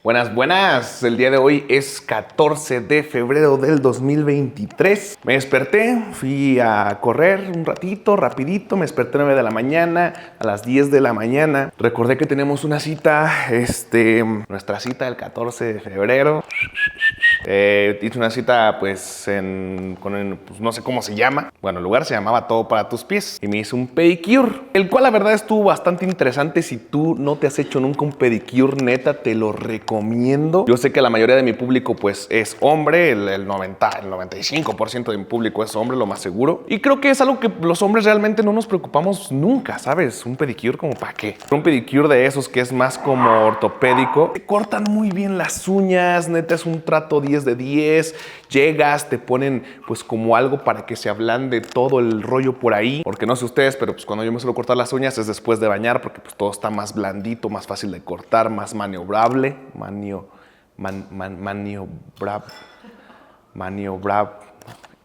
Buenas, buenas. El día de hoy es 14 de febrero del 2023. Me desperté, fui a correr un ratito, rapidito. Me desperté a 9 de la mañana, a las 10 de la mañana. Recordé que tenemos una cita, nuestra cita del 14 de febrero. Hice una cita pues pues, no sé cómo se llama. Bueno, el lugar se llamaba Todo para tus pies y me hice un pedicure, el cual la verdad estuvo bastante interesante. Si tú no te has hecho nunca un pedicure, neta te lo recomiendo. Yo sé que la mayoría de mi público pues es hombre, el 95% de mi público es hombre, lo más seguro, y creo que es algo que los hombres realmente no nos preocupamos nunca, ¿sabes? Un pedicure, ¿como para qué? Un pedicure de esos que es más como ortopédico, te cortan muy bien las uñas, neta es un trato 10 de 10. Llegas, te ponen pues como algo para que se ablande todo el rollo por ahí, porque no sé ustedes, pero pues cuando yo me suelo cortar las uñas es después de bañar, porque pues todo está más blandito, más fácil de cortar, más maniobrable,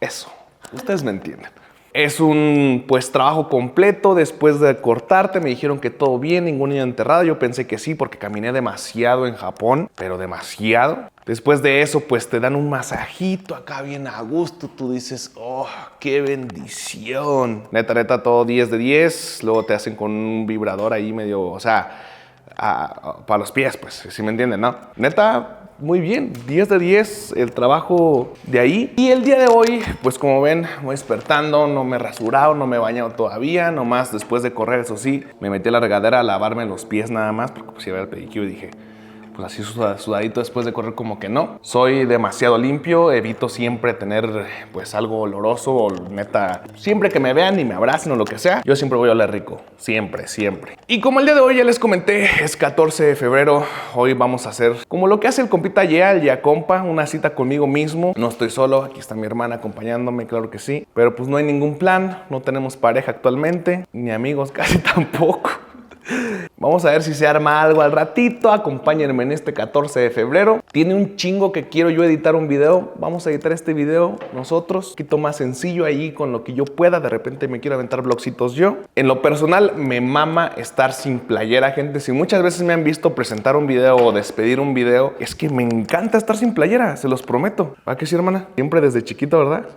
eso, ustedes me entienden. Es un pues trabajo completo. Después de cortarte me dijeron que todo bien, ninguna uña enterrada. Yo pensé que sí porque caminé demasiado en Japón, pero demasiado. Después de eso pues te dan un masajito acá bien a gusto. Tú dices, oh, qué bendición. Neta, neta, todo 10 de 10. Luego te hacen con un vibrador ahí medio, o sea, para los pies, pues, si me entienden, ¿no? Neta, muy bien, 10 de 10 el trabajo de ahí. Y el día de hoy, pues como ven, voy despertando, no me he rasurado, no me he bañado todavía. Nomás después de correr, eso sí, me metí a la regadera a lavarme los pies nada más, porque pues iba al pedicure y dije, pues así sudadito después de correr como que no. Soy demasiado limpio, evito siempre tener pues algo oloroso o neta, siempre que me vean y me abracen o lo que sea, yo siempre voy a oler rico, siempre, siempre. Y como el día de hoy ya les comenté, es 14 de febrero, hoy vamos a hacer como lo que hace el compita Yea, el Ya Compa, una cita conmigo mismo. No estoy solo, aquí está mi hermana acompañándome, claro que sí, pero pues no hay ningún plan, no tenemos pareja actualmente, ni amigos casi tampoco. Vamos a ver si se arma algo al ratito. Acompáñenme en este 14 de febrero. Tiene un chingo que quiero yo editar un video. Vamos a editar este video nosotros. Un poquito más sencillo ahí con lo que yo pueda. De repente me quiero aventar vlogcitos yo. En lo personal me mama estar sin playera, gente. Si muchas veces me han visto presentar un video o despedir un video, es que me encanta estar sin playera, se los prometo. ¿Va que sí, hermana? Siempre desde chiquito, ¿verdad?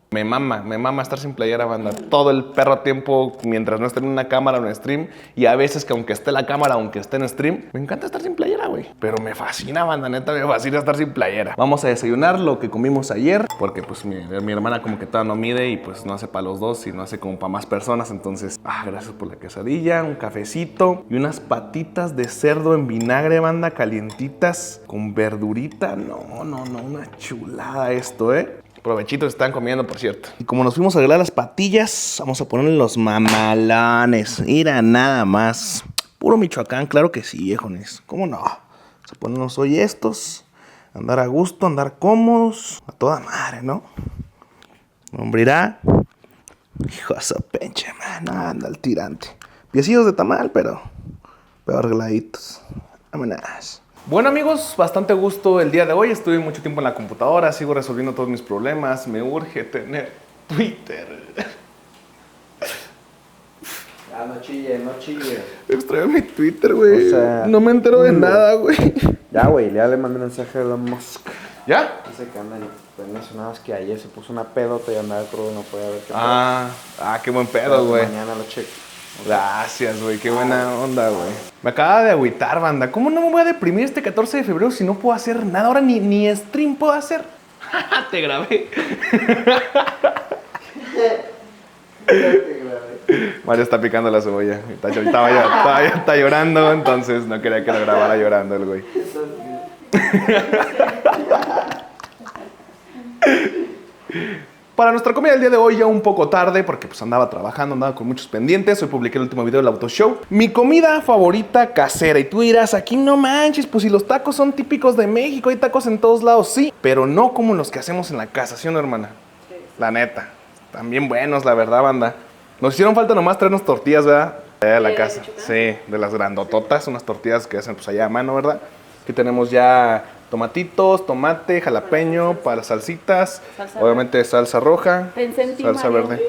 Me mama estar sin playera, banda. Todo el perro tiempo mientras no esté en una cámara o en stream. Y a veces que aunque esté la cámara, aunque esté en stream, me encanta estar sin playera, güey. Pero me fascina, banda, neta, me fascina estar sin playera. Vamos a desayunar lo que comimos ayer, porque pues mi hermana como que todavía no mide y pues no hace para los dos y no hace como para más personas. Entonces, gracias por la quesadilla, un cafecito y unas patitas de cerdo en vinagre, banda, calientitas con verdurita. No, una chulada esto, Provechitos están comiendo, por cierto. Y como nos fuimos a arreglar las patillas, vamos a ponerle los mamalones. Mira, nada más. Puro Michoacán, claro que sí, viejones. ¿Cómo no? Vamos a ponernos hoy estos. Andar a gusto, andar cómodos. A toda madre, ¿no? Hombre, irá. Hijo de su pinche, man. Anda el tirante. Piecillos de tamal, pero arregladitos. Vámonos. Bueno, amigos, bastante gusto el día de hoy. Estuve mucho tiempo en la computadora, sigo resolviendo todos mis problemas. Me urge tener Twitter. No chille. Extraño mi Twitter, güey. O sea, no me entero de nada, güey. Ya, güey, ya le mandé un mensaje a Elon Musk. ¿Ya? Dice que anda, pues mencionabas que ayer se puso una pedota y andaba crudo, no podía ver qué Qué buen pedo, güey. Mañana lo checo. Gracias, güey, qué buena onda, güey. Me acaba de agüitar, banda. ¿Cómo no me voy a deprimir este 14 de febrero si no puedo hacer nada? Ahora ni stream puedo hacer. Te grabé. Mario está picando la cebolla. Está llorando, entonces no quería que lo grabara llorando el güey. Para nuestra comida del día de hoy ya un poco tarde porque pues andaba trabajando, andaba con muchos pendientes. Hoy publiqué el último video del Auto Show. Mi comida favorita casera. Y tú dirás, aquí no manches, pues si los tacos son típicos de México, hay tacos en todos lados, sí, pero no como los que hacemos en la casa, ¿sí o no, hermana? Sí. La neta, están bien buenos, la verdad, banda. Nos hicieron falta nomás traernos tortillas, ¿verdad? Allá de la casa. Sí, de las grandototas, unas tortillas que hacen pues allá a mano, ¿verdad? Aquí tenemos ya tomatitos, tomate, jalapeño, para salsitas, salsa obviamente verde. Salsa roja, salsa verde.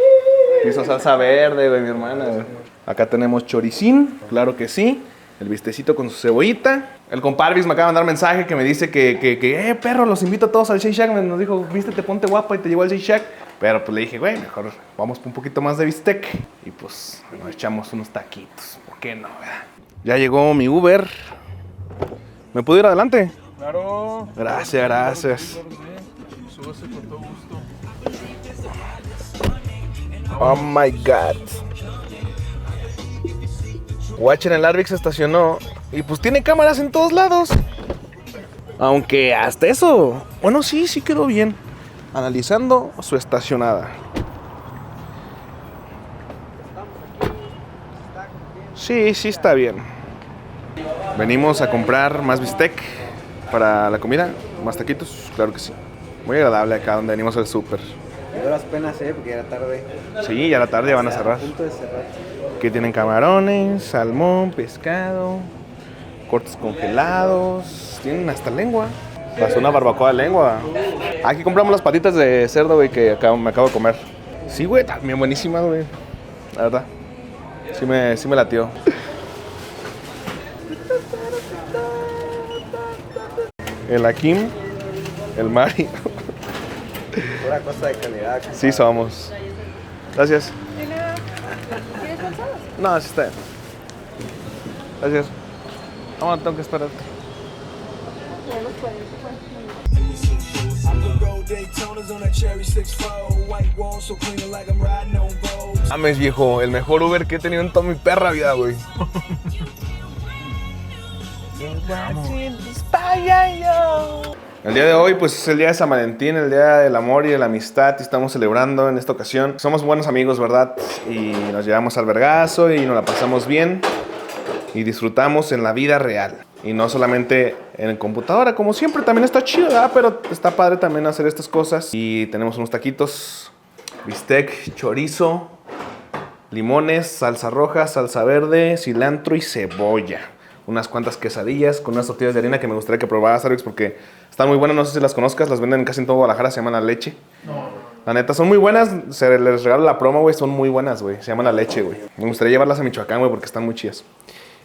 Hizo salsa verde, güey, mi hermana. Acá tenemos choricín, claro que sí. El bistecito con su cebollita. El comparvis me acaba de mandar mensaje que me dice que perro, los invito a todos al Shake Shack. Nos dijo, vístete, ponte guapa y te llevo al Shake Shack. Pero pues le dije, güey, mejor vamos por un poquito más de bistec. Y pues nos echamos unos taquitos. ¿Por qué no, verdad? Ya llegó mi Uber. ¿Me puedo ir adelante? Claro. Gracias, gracias. Súbase con todo gusto. Oh my God. Watcher en el Arvix se estacionó y pues tiene cámaras en todos lados. Aunque hasta eso, bueno, sí quedó bien. Analizando su estacionada. Sí está bien. Venimos a comprar más bistec para la comida, más taquitos, claro que sí. Muy agradable acá donde venimos al súper. Y duras penas, porque ya era tarde. Sí, ya la tarde van a cerrar. A punto de cerrar. Aquí tienen camarones, salmón, pescado, cortes congelados, tienen hasta lengua. Hasta una barbacoa de lengua. Aquí compramos las patitas de cerdo, güey, que me acabo de comer. Sí, güey, también buenísimas, güey. La verdad. Sí me latió. El Akim, el Mari. Pura cosa de calidad. Sí somos. Gracias. ¿Quieres lanzadas? No, sí está bien. Gracias. No, tengo que esperarte. Ya los pueden. Mames, viejo, el mejor Uber que he tenido en toda mi perra vida, güey. El día de hoy, pues es el día de San Valentín, el día del amor y de la amistad, y estamos celebrando en esta ocasión. Somos buenos amigos, ¿verdad? Y nos llevamos al vergazo y nos la pasamos bien y disfrutamos en la vida real. Y no solamente en el computadora, como siempre, también está chido, ¿verdad? Pero está padre también hacer estas cosas. Y tenemos unos taquitos, bistec, chorizo, limones, salsa roja, salsa verde, cilantro y cebolla. Unas cuantas quesadillas con unas tortillas de harina que me gustaría que probaras, Alex, porque están muy buenas. No sé si las conozcas, las venden casi en todo Guadalajara, se llaman La Leche. No. La neta, son muy buenas. Les regalo la promo, güey, son muy buenas, güey. Se llaman La Leche, güey. Me gustaría llevarlas a Michoacán, güey, porque están muy chidas.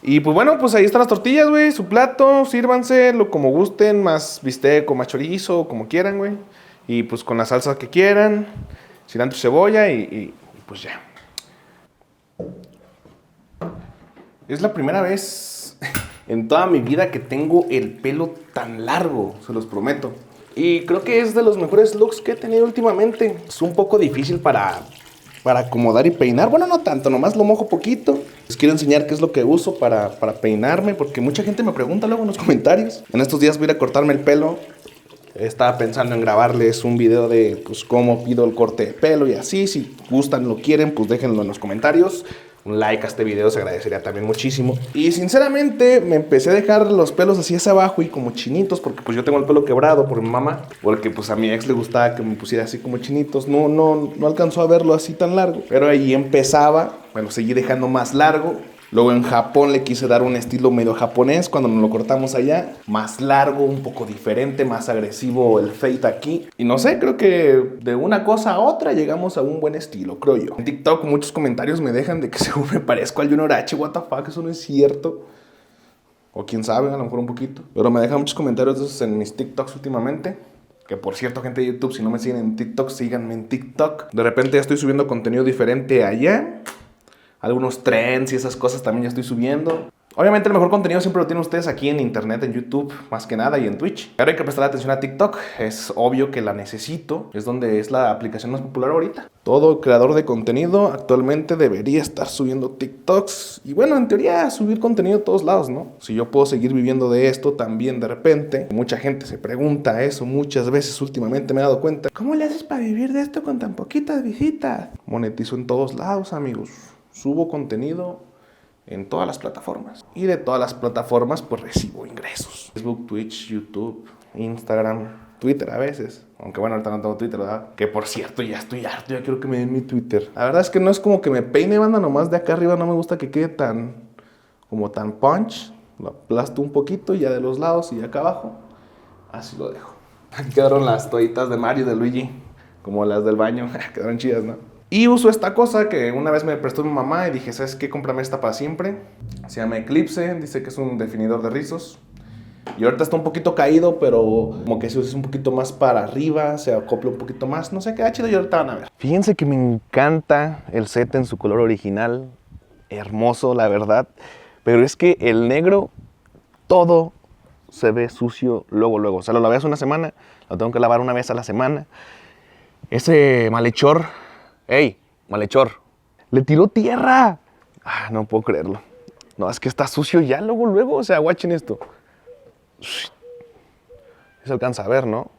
Y pues bueno, pues ahí están las tortillas, güey, su plato, sírvanse lo como gusten, más bistec o más chorizo, como quieran, güey. Y pues con la salsa que quieran, cilantro y cebolla y pues ya. Es la primera vez en toda mi vida que tengo el pelo tan largo, se los prometo. Y creo que es de los mejores looks que he tenido últimamente. Es un poco difícil para acomodar y peinar. Bueno, no tanto, nomás lo mojo poquito. Les quiero enseñar qué es lo que uso para peinarme, porque mucha gente me pregunta luego en los comentarios. En estos días voy a ir a cortarme el pelo. Estaba pensando en grabarles un video de pues cómo pido el corte de pelo y así. Si gustan, lo quieren, pues déjenlo en los comentarios. Un like a este video se agradecería también muchísimo. Y sinceramente me empecé a dejar los pelos así hacia abajo y como chinitos, porque pues yo tengo el pelo quebrado por mi mamá, porque pues a mi ex le gustaba que me pusiera así como chinitos. No alcanzó a verlo así tan largo, pero ahí empezaba, me lo seguí dejando más largo. Luego en Japón le quise dar un estilo medio japonés cuando nos lo cortamos allá. Más largo, un poco diferente, más agresivo el fade aquí. Y no sé, creo que de una cosa a otra llegamos a un buen estilo, creo yo. En TikTok muchos comentarios me dejan de que según me parezco al Junior H. What the fuck, eso no es cierto. O quién sabe, a lo mejor un poquito. Pero me dejan muchos comentarios de esos en mis TikToks últimamente. Que por cierto, gente de YouTube, si no me siguen en TikTok, síganme en TikTok. De repente ya estoy subiendo contenido diferente allá. Algunos trends y esas cosas también ya estoy subiendo. Obviamente el mejor contenido siempre lo tienen ustedes aquí en internet, en YouTube, más que nada, y en Twitch. Pero hay que prestar atención a TikTok. Es obvio que la necesito. Es donde es la aplicación más popular ahorita. Todo creador de contenido actualmente debería estar subiendo TikToks. Y bueno, en teoría subir contenido a todos lados, ¿no? Si yo puedo seguir viviendo de esto también de repente. Mucha gente se pregunta eso muchas veces últimamente me he dado cuenta. ¿Cómo le haces para vivir de esto con tan poquitas visitas? Monetizo en todos lados, amigos. Subo contenido en todas las plataformas. Y de todas las plataformas pues recibo ingresos. Facebook, Twitch, YouTube, Instagram, Twitter a veces. Aunque bueno, ahorita no tengo Twitter, ¿verdad? Que por cierto, ya estoy harto, ya quiero que me den mi Twitter. La verdad es que no es como que me peine, banda, nomás de acá arriba no me gusta que quede tan punch. Lo aplasto un poquito ya de los lados y acá abajo. Así lo dejo. Aquí quedaron las toallitas de Mario y de Luigi, como las del baño. Quedaron chidas, ¿no? Y uso esta cosa que una vez me prestó mi mamá y dije, ¿sabes qué? Cómprame esta para siempre. Se llama Eclipse, dice que es un definidor de rizos. Y ahorita está un poquito caído, pero como que si uses un poquito más para arriba, se acopla un poquito más. No sé, queda chido y ahorita van a ver. Fíjense que me encanta el set en su color original. Hermoso, la verdad. Pero es que el negro, todo se ve sucio luego. O sea, lo lavé hace una semana, lo tengo que lavar una vez a la semana. Ese malhechor, ¡ey, malhechor! ¡Le tiró tierra! Ah, no puedo creerlo. No, es que está sucio ya luego. O sea, guachen esto. Se alcanza a ver, ¿no?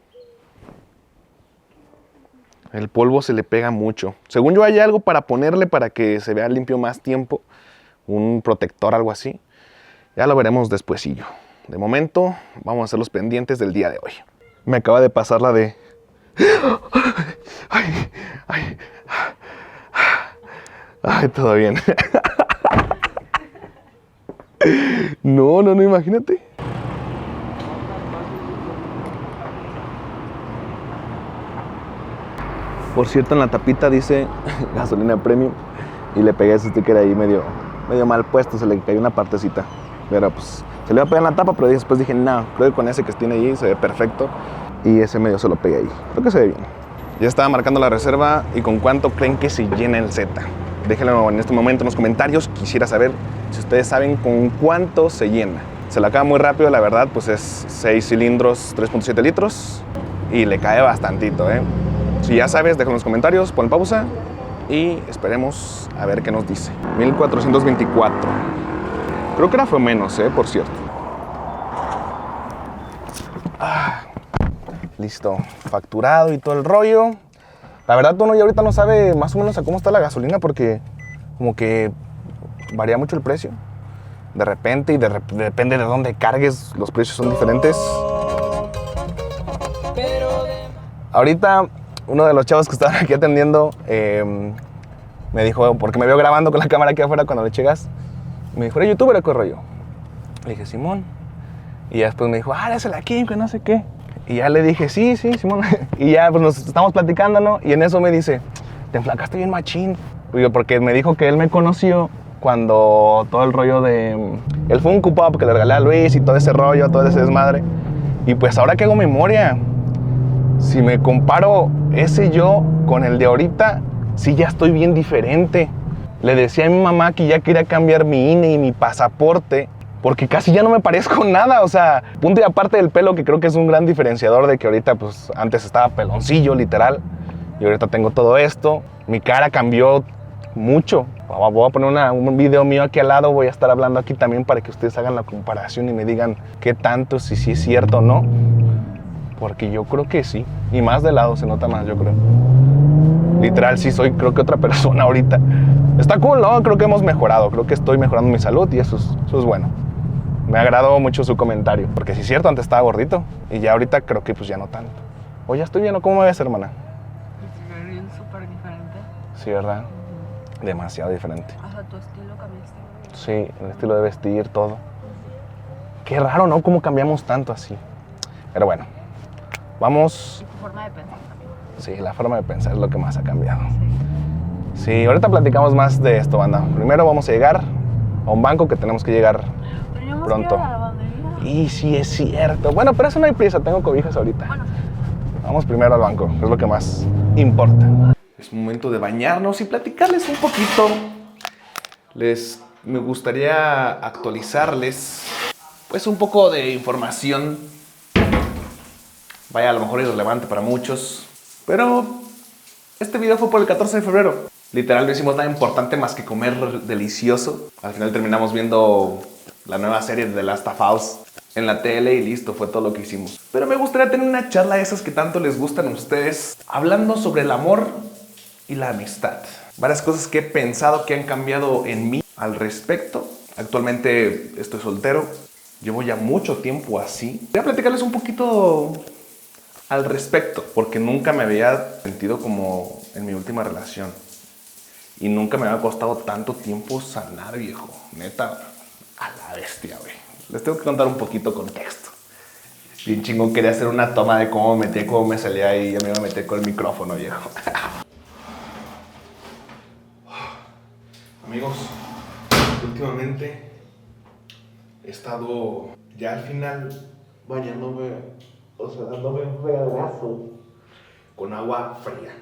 El polvo se le pega mucho. Según yo hay algo para ponerle para que se vea limpio más tiempo. Un protector, algo así. Ya lo veremos despuesillo. De momento, vamos a hacer los pendientes del día de hoy. Me acaba de pasar la de... Ay, todo bien. No, imagínate. Por cierto, en la tapita dice gasolina premium y le pegué ese sticker ahí medio mal puesto, se le cayó una partecita. Pero pues se le iba a pegar en la tapa, pero después dije, no, creo que con ese que tiene ahí se ve perfecto. Y ese medio se lo pegué ahí. Creo que se ve bien. Ya estaba marcando la reserva y con cuánto creen que se llena el Z. Déjenlo en este momento en los comentarios. Quisiera saber si ustedes saben con cuánto se llena. Se lo acaba muy rápido, la verdad, pues es 6 cilindros, 3.7 litros y le cae bastantito, ¿eh? Si ya sabes, déjalo en los comentarios, pon pausa y esperemos a ver qué nos dice. 1424. Creo que fue menos, por cierto. Listo, facturado y todo el rollo. La verdad, uno ya ahorita no sabe más o menos a cómo está la gasolina porque como que varía mucho el precio. De repente y depende de dónde cargues, los precios son diferentes. Ahorita uno de los chavos que estaban aquí atendiendo me dijo, porque me vio grabando con la cámara aquí afuera cuando le llegas, me dijo, ¿eres youtuber o qué rollo? Le dije, Simón. Y ya después me dijo, eres el aquí, que no sé qué. Y ya le dije, sí, Simón. Y ya pues nos estamos platicando, ¿no? Y en eso me dice, te enflacaste bien machín. Porque me dijo que él me conoció cuando todo el rollo de... El Funko Pop que le regalé a Luis y todo ese rollo, todo ese desmadre. Y pues ahora que hago memoria, si me comparo ese yo con el de ahorita, sí ya estoy bien diferente. Le decía a mi mamá que ya quería cambiar mi INE y mi pasaporte porque casi ya no me parezco nada, o sea, punto y aparte del pelo, que creo que es un gran diferenciador de que ahorita, pues, antes estaba peloncillo, literal, y ahorita tengo todo esto. Mi cara cambió mucho. Voy a poner un video mío aquí al lado, voy a estar hablando aquí también para que ustedes hagan la comparación y me digan qué tanto, si sí es cierto o no, porque yo creo que sí, y más de lado se nota más, yo creo. Literal, sí soy, creo que otra persona ahorita. Está cool, ¿no? Creo que hemos mejorado, creo que estoy mejorando mi salud y eso es bueno. Me agradó mucho su comentario, porque sí es cierto, antes estaba gordito y ya ahorita creo que pues ya no tanto. O ya estoy bien, ¿o cómo me ves, hermana? Es súper diferente. Sí, ¿verdad? Demasiado diferente. Hasta tu estilo cambiaste. Sí, el estilo de vestir, todo. Qué raro, ¿no? Cómo cambiamos tanto así. Pero bueno, vamos... Y tu forma de pensar también. Sí, la forma de pensar es lo que más ha cambiado. Sí, ahorita platicamos más de esto, banda. Primero vamos a llegar a un banco que tenemos que llegar pronto. Y sí, es cierto. Bueno, pero eso no hay prisa, tengo cobijas ahorita. Bueno. Vamos primero al banco, que es lo que más importa. Es momento de bañarnos y platicarles un poquito. Me gustaría actualizarles, pues, un poco de información. Vaya, a lo mejor irrelevante para muchos, pero este video fue por el 14 de febrero. Literal no hicimos nada importante más que comer delicioso. Al final terminamos viendo la nueva serie de The Last of Us en la tele y listo, fue todo lo que hicimos. Pero me gustaría tener una charla de esas que tanto les gustan a ustedes, hablando sobre el amor y la amistad. Varias cosas que he pensado que han cambiado en mí al respecto. Actualmente estoy soltero, llevo ya mucho tiempo así. Voy a platicarles un poquito al respecto, porque nunca me había sentido como en mi última relación. Y nunca me había costado tanto tiempo sanar, viejo. Neta, a la bestia, güey. Les tengo que contar un poquito contexto. Bien chingón, quería hacer una toma de cómo me metía, cómo me salía y ya me iba a meter con el micrófono, viejo. Amigos, últimamente he estado ya al final bañándome, o sea, dándome un fregazo con agua fría,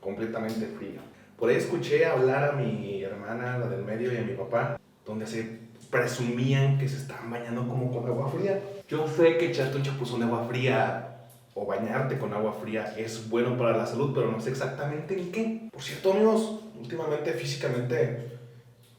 completamente fría. Por ahí escuché hablar a mi hermana, la del medio, y a mi papá, donde se presumían que se estaban bañando como con agua fría. Yo sé que echarte un chapuzón de agua fría o bañarte con agua fría es bueno para la salud, pero no sé exactamente en qué. Por cierto, amigos, últimamente físicamente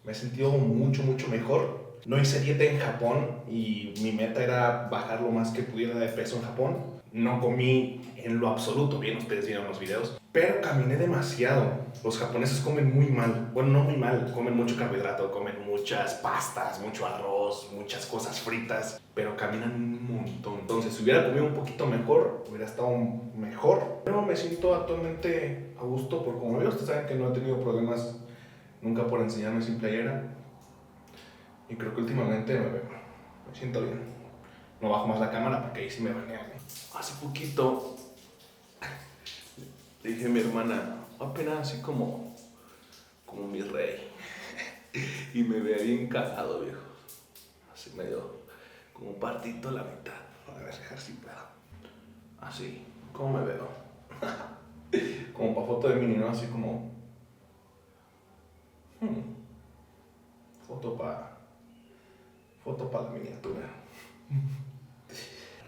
me he sentido mucho mejor. No hice dieta en Japón y mi meta era bajar lo más que pudiera de peso en Japón. No comí en lo absoluto bien, ustedes vieron los videos, pero caminé demasiado. Los japoneses comen muy mal, bueno, no muy mal, comen mucho carbohidrato, comen muchas pastas, mucho arroz, muchas cosas fritas, pero caminan un montón. Entonces, si hubiera comido un poquito mejor, hubiera estado mejor. Pero me siento actualmente a gusto, porque como ustedes saben que no he tenido problemas nunca por enseñarme sin playera. Y creo que últimamente me siento bien. No bajo más la cámara porque ahí sí me banean. Hace poquito le dije a mi hermana, apenas así como mi rey. Y me veía bien cagado, viejo. Así medio como partito la mitad. A ver, dejar si puedo. Así, ¿cómo me veo? Como para foto de mini, ¿no? Así como... Foto para la miniatura.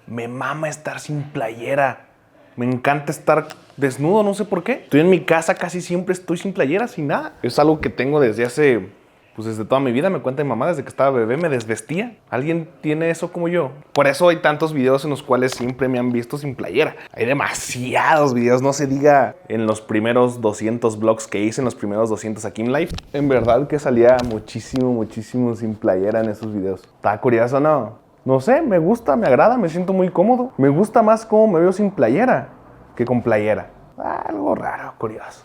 Me mama estar sin playera. Me encanta estar desnudo, no sé por qué. Estoy en mi casa, casi siempre estoy sin playera, sin nada. Es algo que tengo desde hace, pues desde toda mi vida. Me cuenta mi mamá, desde que estaba bebé me desvestía. ¿Alguien tiene eso como yo? Por eso hay tantos videos en los cuales siempre me han visto sin playera. Hay demasiados videos, no se diga en los primeros 200 vlogs que hice, en los primeros 200 aquí en Live. En verdad que salía muchísimo sin playera en esos videos. ¿Está curioso, no? No sé, me gusta, me agrada, me siento muy cómodo. Me gusta más cómo me veo sin playera que con playera. Algo raro, curioso.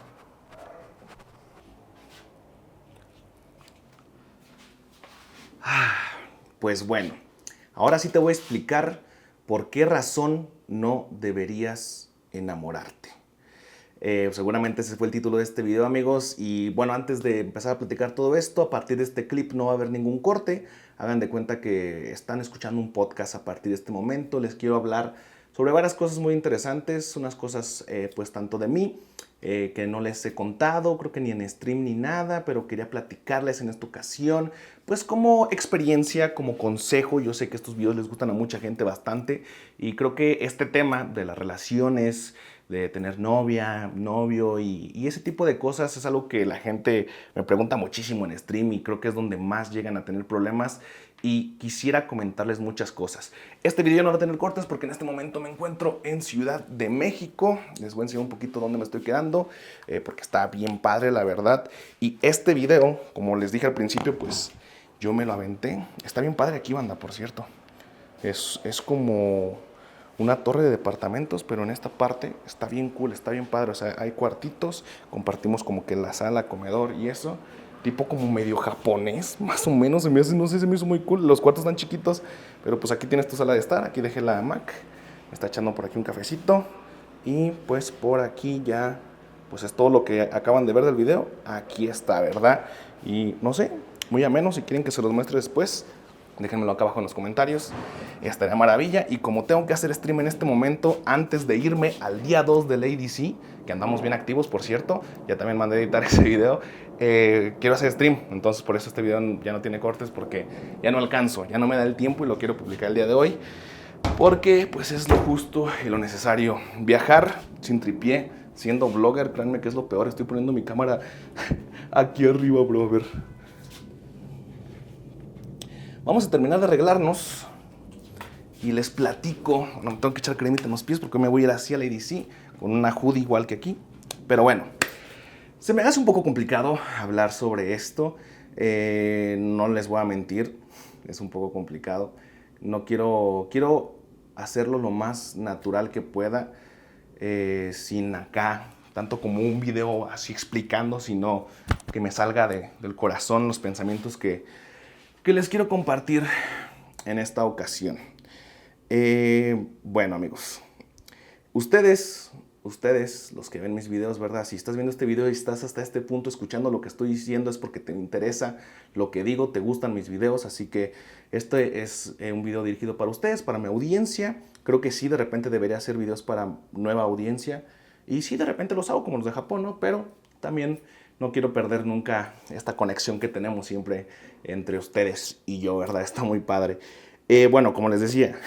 Pues bueno, ahora sí te voy a explicar por qué razón no deberías enamorarte. Seguramente ese fue el título de este video, amigos. Y bueno, antes de empezar a platicar todo esto, a partir de este clip no va a haber ningún corte. Hagan de cuenta que están escuchando un podcast a partir de este momento. Les quiero hablar sobre varias cosas muy interesantes, unas cosas pues tanto de mí, que no les he contado, creo que ni en stream ni nada, pero quería platicarles en esta ocasión, pues como experiencia, como consejo. Yo sé que estos videos les gustan a mucha gente bastante y creo que este tema de las relaciones, de tener novia, novio y ese tipo de cosas es algo que la gente me pregunta muchísimo en stream y creo que es donde más llegan a tener problemas y quisiera comentarles muchas cosas. Este video no va a tener cortes porque en este momento me encuentro en Ciudad de México. Les voy a enseñar un poquito dónde me estoy quedando porque está bien padre, la verdad. Y este video, como les dije al principio, pues yo me lo aventé. Está bien padre aquí, banda, por cierto. Es como una torre de departamentos, pero en esta parte está bien cool, está bien padre. O sea, hay cuartitos, compartimos como que la sala, comedor y eso. Tipo como medio japonés, más o menos. Se me hace, no sé, se me hizo muy cool. Los cuartos están chiquitos, pero pues aquí tienes tu sala de estar. Aquí dejé la Mac. Me está echando por aquí un cafecito. Y pues por aquí ya, pues es todo lo que acaban de ver del video. Aquí está, ¿verdad? Y no sé, muy ameno. Si quieren que se los muestre después, déjenmelo acá abajo en los comentarios. Estaría maravilla. Y como tengo que hacer stream en este momento, antes de irme al día 2 del ADC, que andamos bien activos, por cierto, ya también mandé a editar ese video, quiero hacer stream. Entonces por eso este video ya no tiene cortes, porque ya no alcanzo, ya no me da el tiempo y lo quiero publicar el día de hoy, porque pues es lo justo y lo necesario. Viajar sin tripié, siendo blogger, créanme que es lo peor. Estoy poniendo mi cámara aquí arriba, brother. Vamos a terminar de arreglarnos y les platico. No me tengo que echar cremita en los pies porque me voy a ir así a la ADC con una hoodie igual que aquí. Pero bueno, se me hace un poco complicado hablar sobre esto. No les voy a mentir, es un poco complicado. No quiero hacerlo lo más natural que pueda, sin acá tanto como un video así explicando, sino que me salga del corazón los pensamientos que les quiero compartir en esta ocasión. Bueno, amigos, ustedes ustedes, los que ven mis videos, ¿verdad? Si estás viendo este video y estás hasta este punto escuchando lo que estoy diciendo, es porque te interesa lo que digo, te gustan mis videos, así que este es un video dirigido para ustedes, para mi audiencia. Creo que sí, de repente debería hacer videos para nueva audiencia, y sí, de repente los hago como los de Japón, ¿no? Pero también no quiero perder nunca esta conexión que tenemos siempre entre ustedes y yo, ¿verdad? Está muy padre. Bueno, como les decía,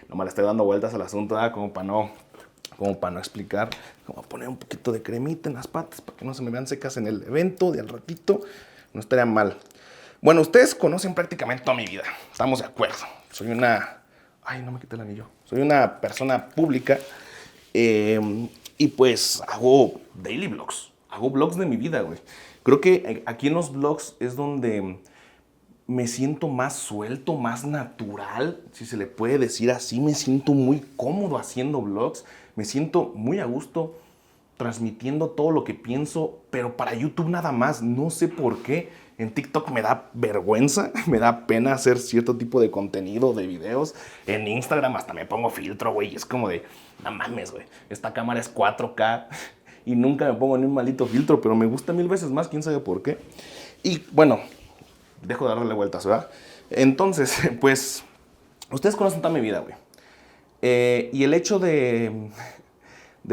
nomás le estoy dando vueltas al asunto, ¿verdad? Como para no explicar. Como poner un poquito de cremita en las patas para que no se me vean secas en el evento de al ratito. No estaría mal. Bueno, ustedes conocen prácticamente toda mi vida. Estamos de acuerdo. Soy una... Ay, no me quité el anillo. Soy una persona pública y pues hago daily vlogs. Hago vlogs de mi vida, güey. Creo que aquí en los vlogs es donde me siento más suelto, más natural, si se le puede decir así. Me siento muy cómodo haciendo vlogs. Me siento muy a gusto transmitiendo todo lo que pienso, pero para YouTube nada más. No sé por qué. En TikTok me da vergüenza, me da pena hacer cierto tipo de contenido, de videos. En Instagram hasta me pongo filtro, güey. Es como de, no mames, güey. Esta cámara es 4K y nunca me pongo ni un maldito filtro, pero me gusta 1000 veces más, quién sabe por qué. Y bueno, dejo de darle vueltas, ¿verdad? Entonces, pues, ustedes conocen toda mi vida, güey. Y el hecho de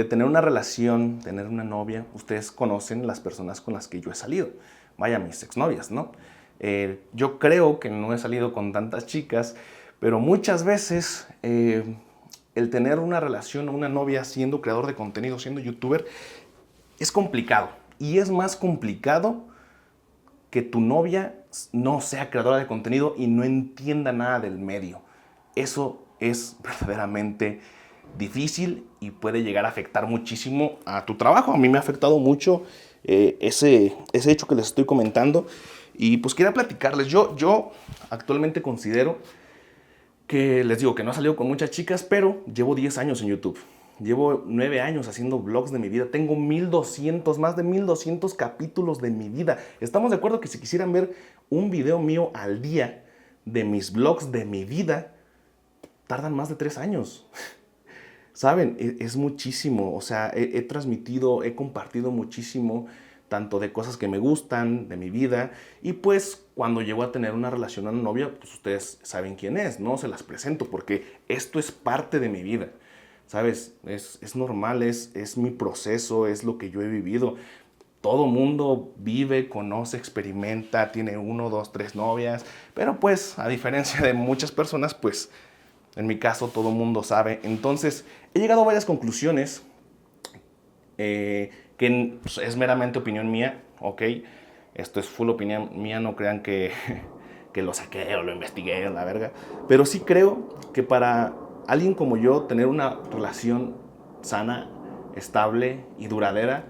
tener una relación, tener una novia, ustedes conocen las personas con las que yo he salido. Vaya, mis exnovias, ¿no? Yo creo que no he salido con tantas chicas, pero muchas veces el tener una relación o una novia siendo creador de contenido, siendo youtuber, es complicado. Y es más complicado que tu novia no sea creadora de contenido y no entienda nada del medio. Eso es verdaderamente difícil y puede llegar a afectar muchísimo a tu trabajo. A mí me ha afectado mucho ese hecho que les estoy comentando. Y pues quería platicarles. Yo actualmente considero que, les digo, que no he salido con muchas chicas, pero llevo 10 años en YouTube. Llevo 9 años haciendo vlogs de mi vida. Tengo 1200, más de 1200 capítulos de mi vida. Estamos de acuerdo que si quisieran ver un video mío al día de mis vlogs de mi vida, tardan más de 3 años. ¿Saben? Es muchísimo. O sea, he transmitido, he compartido muchísimo, tanto de cosas que me gustan, de mi vida. Y pues cuando llego a tener una relación, una novia, pues ustedes saben quién es, ¿no? Se las presento porque esto es parte de mi vida. ¿Sabes? Es normal, es mi proceso, es lo que yo he vivido. Todo mundo vive, conoce, experimenta, tiene 1, 2, 3 novias. Pero pues, a diferencia de muchas personas, pues, en mi caso, todo mundo sabe. Entonces, he llegado a varias conclusiones que pues, es meramente opinión mía, ¿ok? Esto es full opinión mía, no crean que lo saqué o lo investigué, la verga. Pero sí creo que para alguien como yo, tener una relación sana, estable y duradera,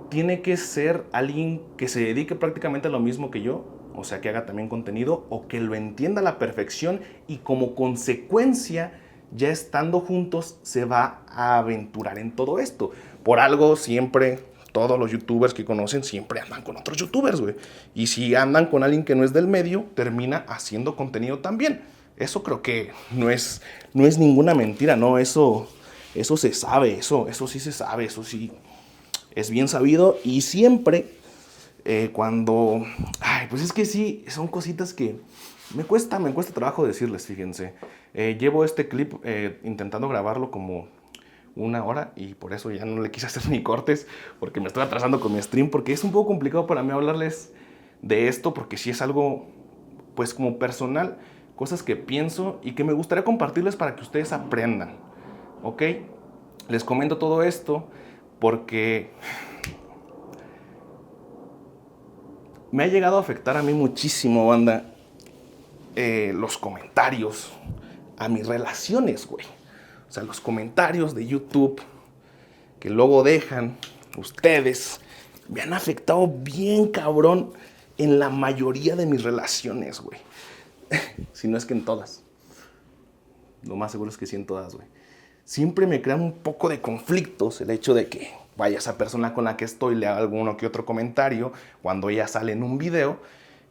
tiene que ser alguien que se dedique prácticamente a lo mismo que yo, o sea, que haga también contenido o que lo entienda a la perfección y como consecuencia, ya estando juntos, se va a aventurar en todo esto. Por algo siempre, todos los youtubers que conocen siempre andan con otros youtubers, güey. Y si andan con alguien que no es del medio, termina haciendo contenido también. Eso creo que no es ninguna mentira, ¿no? Eso se sabe, eso sí se sabe, eso sí es bien sabido. Y siempre cuando... Ay, pues es que sí, son cositas que me cuesta trabajo decirles, fíjense. Llevo este clip intentando grabarlo como 1 hora y por eso ya no le quise hacer ni cortes, porque me estoy atrasando con mi stream, porque es un poco complicado para mí hablarles de esto, porque sí es algo pues como personal, cosas que pienso y que me gustaría compartirles para que ustedes aprendan, ¿ok? Les comento todo esto porque me ha llegado a afectar a mí muchísimo, banda, los comentarios a mis relaciones, güey. O sea, los comentarios de YouTube que luego dejan ustedes me han afectado bien cabrón en la mayoría de mis relaciones, güey. Si no es que en todas. Lo más seguro es que sí en todas, güey. Siempre me crean un poco de conflictos el hecho de que vaya esa persona con la que estoy le haga alguno que otro comentario cuando ella sale en un video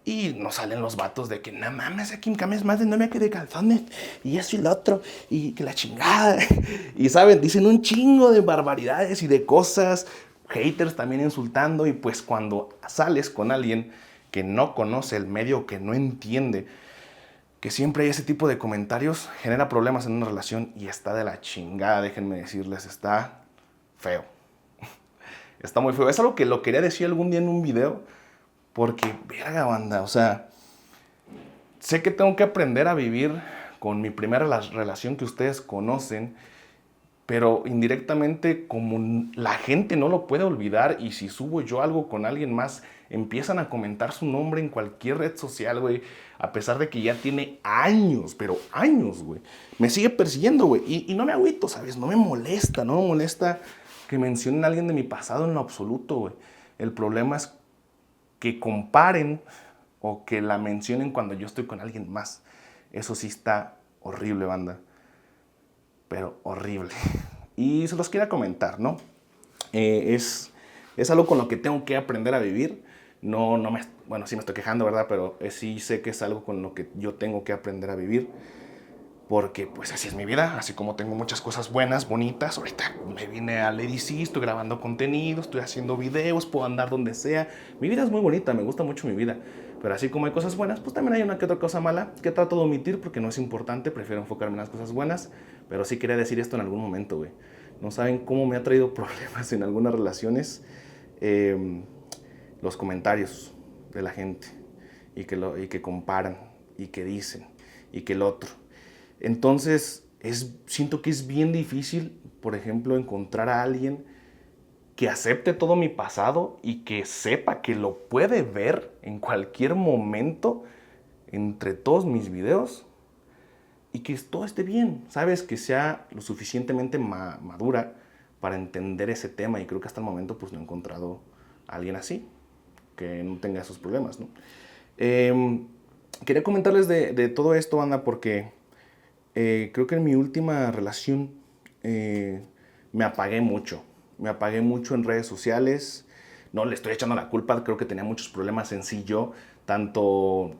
Y nos salen los vatos de que, no mames, Kim Kame es más de novia que de calzones. Y eso y lo otro. Y que la chingada. Y, ¿saben? Dicen un chingo de barbaridades y de cosas. Haters también insultando. Y pues cuando sales con alguien que no conoce el medio, que no entiende, que siempre hay ese tipo de comentarios, genera problemas en una relación. Y está de la chingada, déjenme decirles. Está feo. Está muy feo. Es algo que lo quería decir algún día en un video. Porque, verga, banda, o sea, sé que tengo que aprender a vivir con mi primera relación que ustedes conocen, pero indirectamente como la gente no lo puede olvidar y si subo yo algo con alguien más, empiezan a comentar su nombre en cualquier red social, güey, a pesar de que ya tiene años, pero años, güey. Me sigue persiguiendo, güey, y no me agüito, ¿sabes? No me molesta que mencionen a alguien de mi pasado en lo absoluto, güey. El problema es que comparen o que la mencionen cuando yo estoy con alguien más. Eso sí está horrible, banda. Pero horrible. Y se los quería comentar, ¿no? Es algo con lo que tengo que aprender a vivir. Bueno, sí me estoy quejando, ¿verdad? Pero sí sé que es algo con lo que yo tengo que aprender a vivir. Porque pues así es mi vida, así como tengo muchas cosas buenas, bonitas. Ahorita me vine a Lady C, estoy grabando contenido, estoy haciendo videos, puedo andar donde sea. Mi vida es muy bonita, me gusta mucho mi vida. Pero así como hay cosas buenas, pues también hay una que otra cosa mala que trato de omitir porque no es importante, prefiero enfocarme en las cosas buenas. Pero sí quería decir esto en algún momento, güey. No saben cómo me ha traído problemas en algunas relaciones los comentarios de la gente y que comparan y que dicen y que el otro. Entonces, siento que es bien difícil, por ejemplo, encontrar a alguien que acepte todo mi pasado y que sepa que lo puede ver en cualquier momento entre todos mis videos y que todo esté bien, ¿sabes? Que sea lo suficientemente madura para entender ese tema y creo que hasta el momento pues no he encontrado a alguien así, que no tenga esos problemas, ¿no? Quería comentarles de todo esto, banda, porque creo que en mi última relación me apagué mucho. Me apagué mucho en redes sociales. No le estoy echando la culpa, creo que tenía muchos problemas en sí yo. Tanto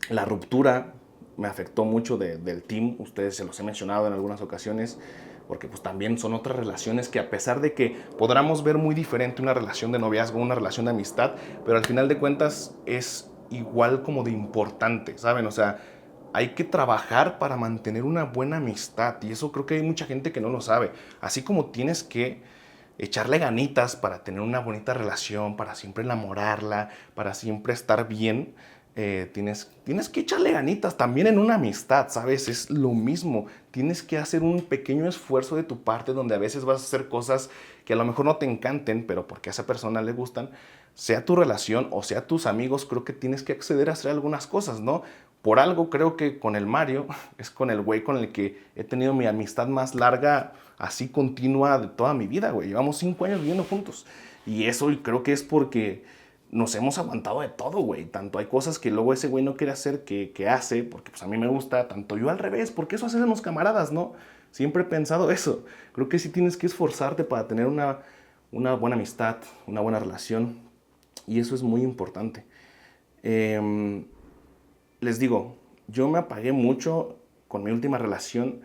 la ruptura me afectó mucho del team. Ustedes se los he mencionado en algunas ocasiones. Porque pues también son otras relaciones que a pesar de que podamos ver muy diferente una relación de noviazgo, una relación de amistad, pero al final de cuentas es igual como de importante, ¿saben? O sea, hay que trabajar para mantener una buena amistad y eso creo que hay mucha gente que no lo sabe. Así como tienes que echarle ganitas para tener una bonita relación, para siempre enamorarla, para siempre estar bien, tienes que echarle ganitas también en una amistad, ¿sabes? Es lo mismo. Tienes que hacer un pequeño esfuerzo de tu parte donde a veces vas a hacer cosas que a lo mejor no te encanten, pero porque a esa persona le gustan, sea tu relación o sea tus amigos, creo que tienes que acceder a hacer algunas cosas, ¿no? Por algo creo que con el Mario es con el güey con el que he tenido mi amistad más larga, así continua de toda mi vida, güey. Llevamos 5 años viviendo juntos. Y eso creo que es porque nos hemos aguantado de todo, güey. Tanto hay cosas que luego ese güey no quiere hacer que hace, porque pues a mí me gusta, tanto yo al revés, porque eso hacemos camaradas, ¿no? Siempre he pensado eso. Creo que sí tienes que esforzarte para tener una buena amistad, una buena relación. Y eso es muy importante. Les digo, yo me apagué mucho con mi última relación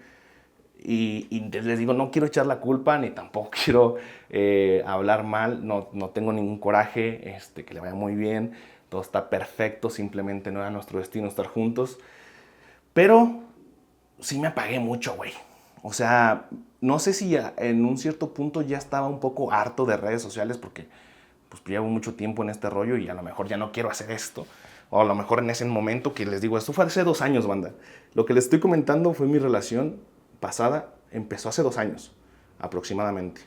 y les digo, no quiero echar la culpa ni tampoco quiero hablar mal, no tengo ningún coraje, que le vaya muy bien, todo está perfecto, simplemente no era nuestro destino estar juntos, pero sí me apagué mucho, güey. O sea, no sé si en un cierto punto ya estaba un poco harto de redes sociales porque pues llevo mucho tiempo en este rollo y a lo mejor ya no quiero hacer esto. O a lo mejor en ese momento que les digo, esto fue hace 2 años, banda. Lo que les estoy comentando fue mi relación pasada, empezó hace 2 años aproximadamente.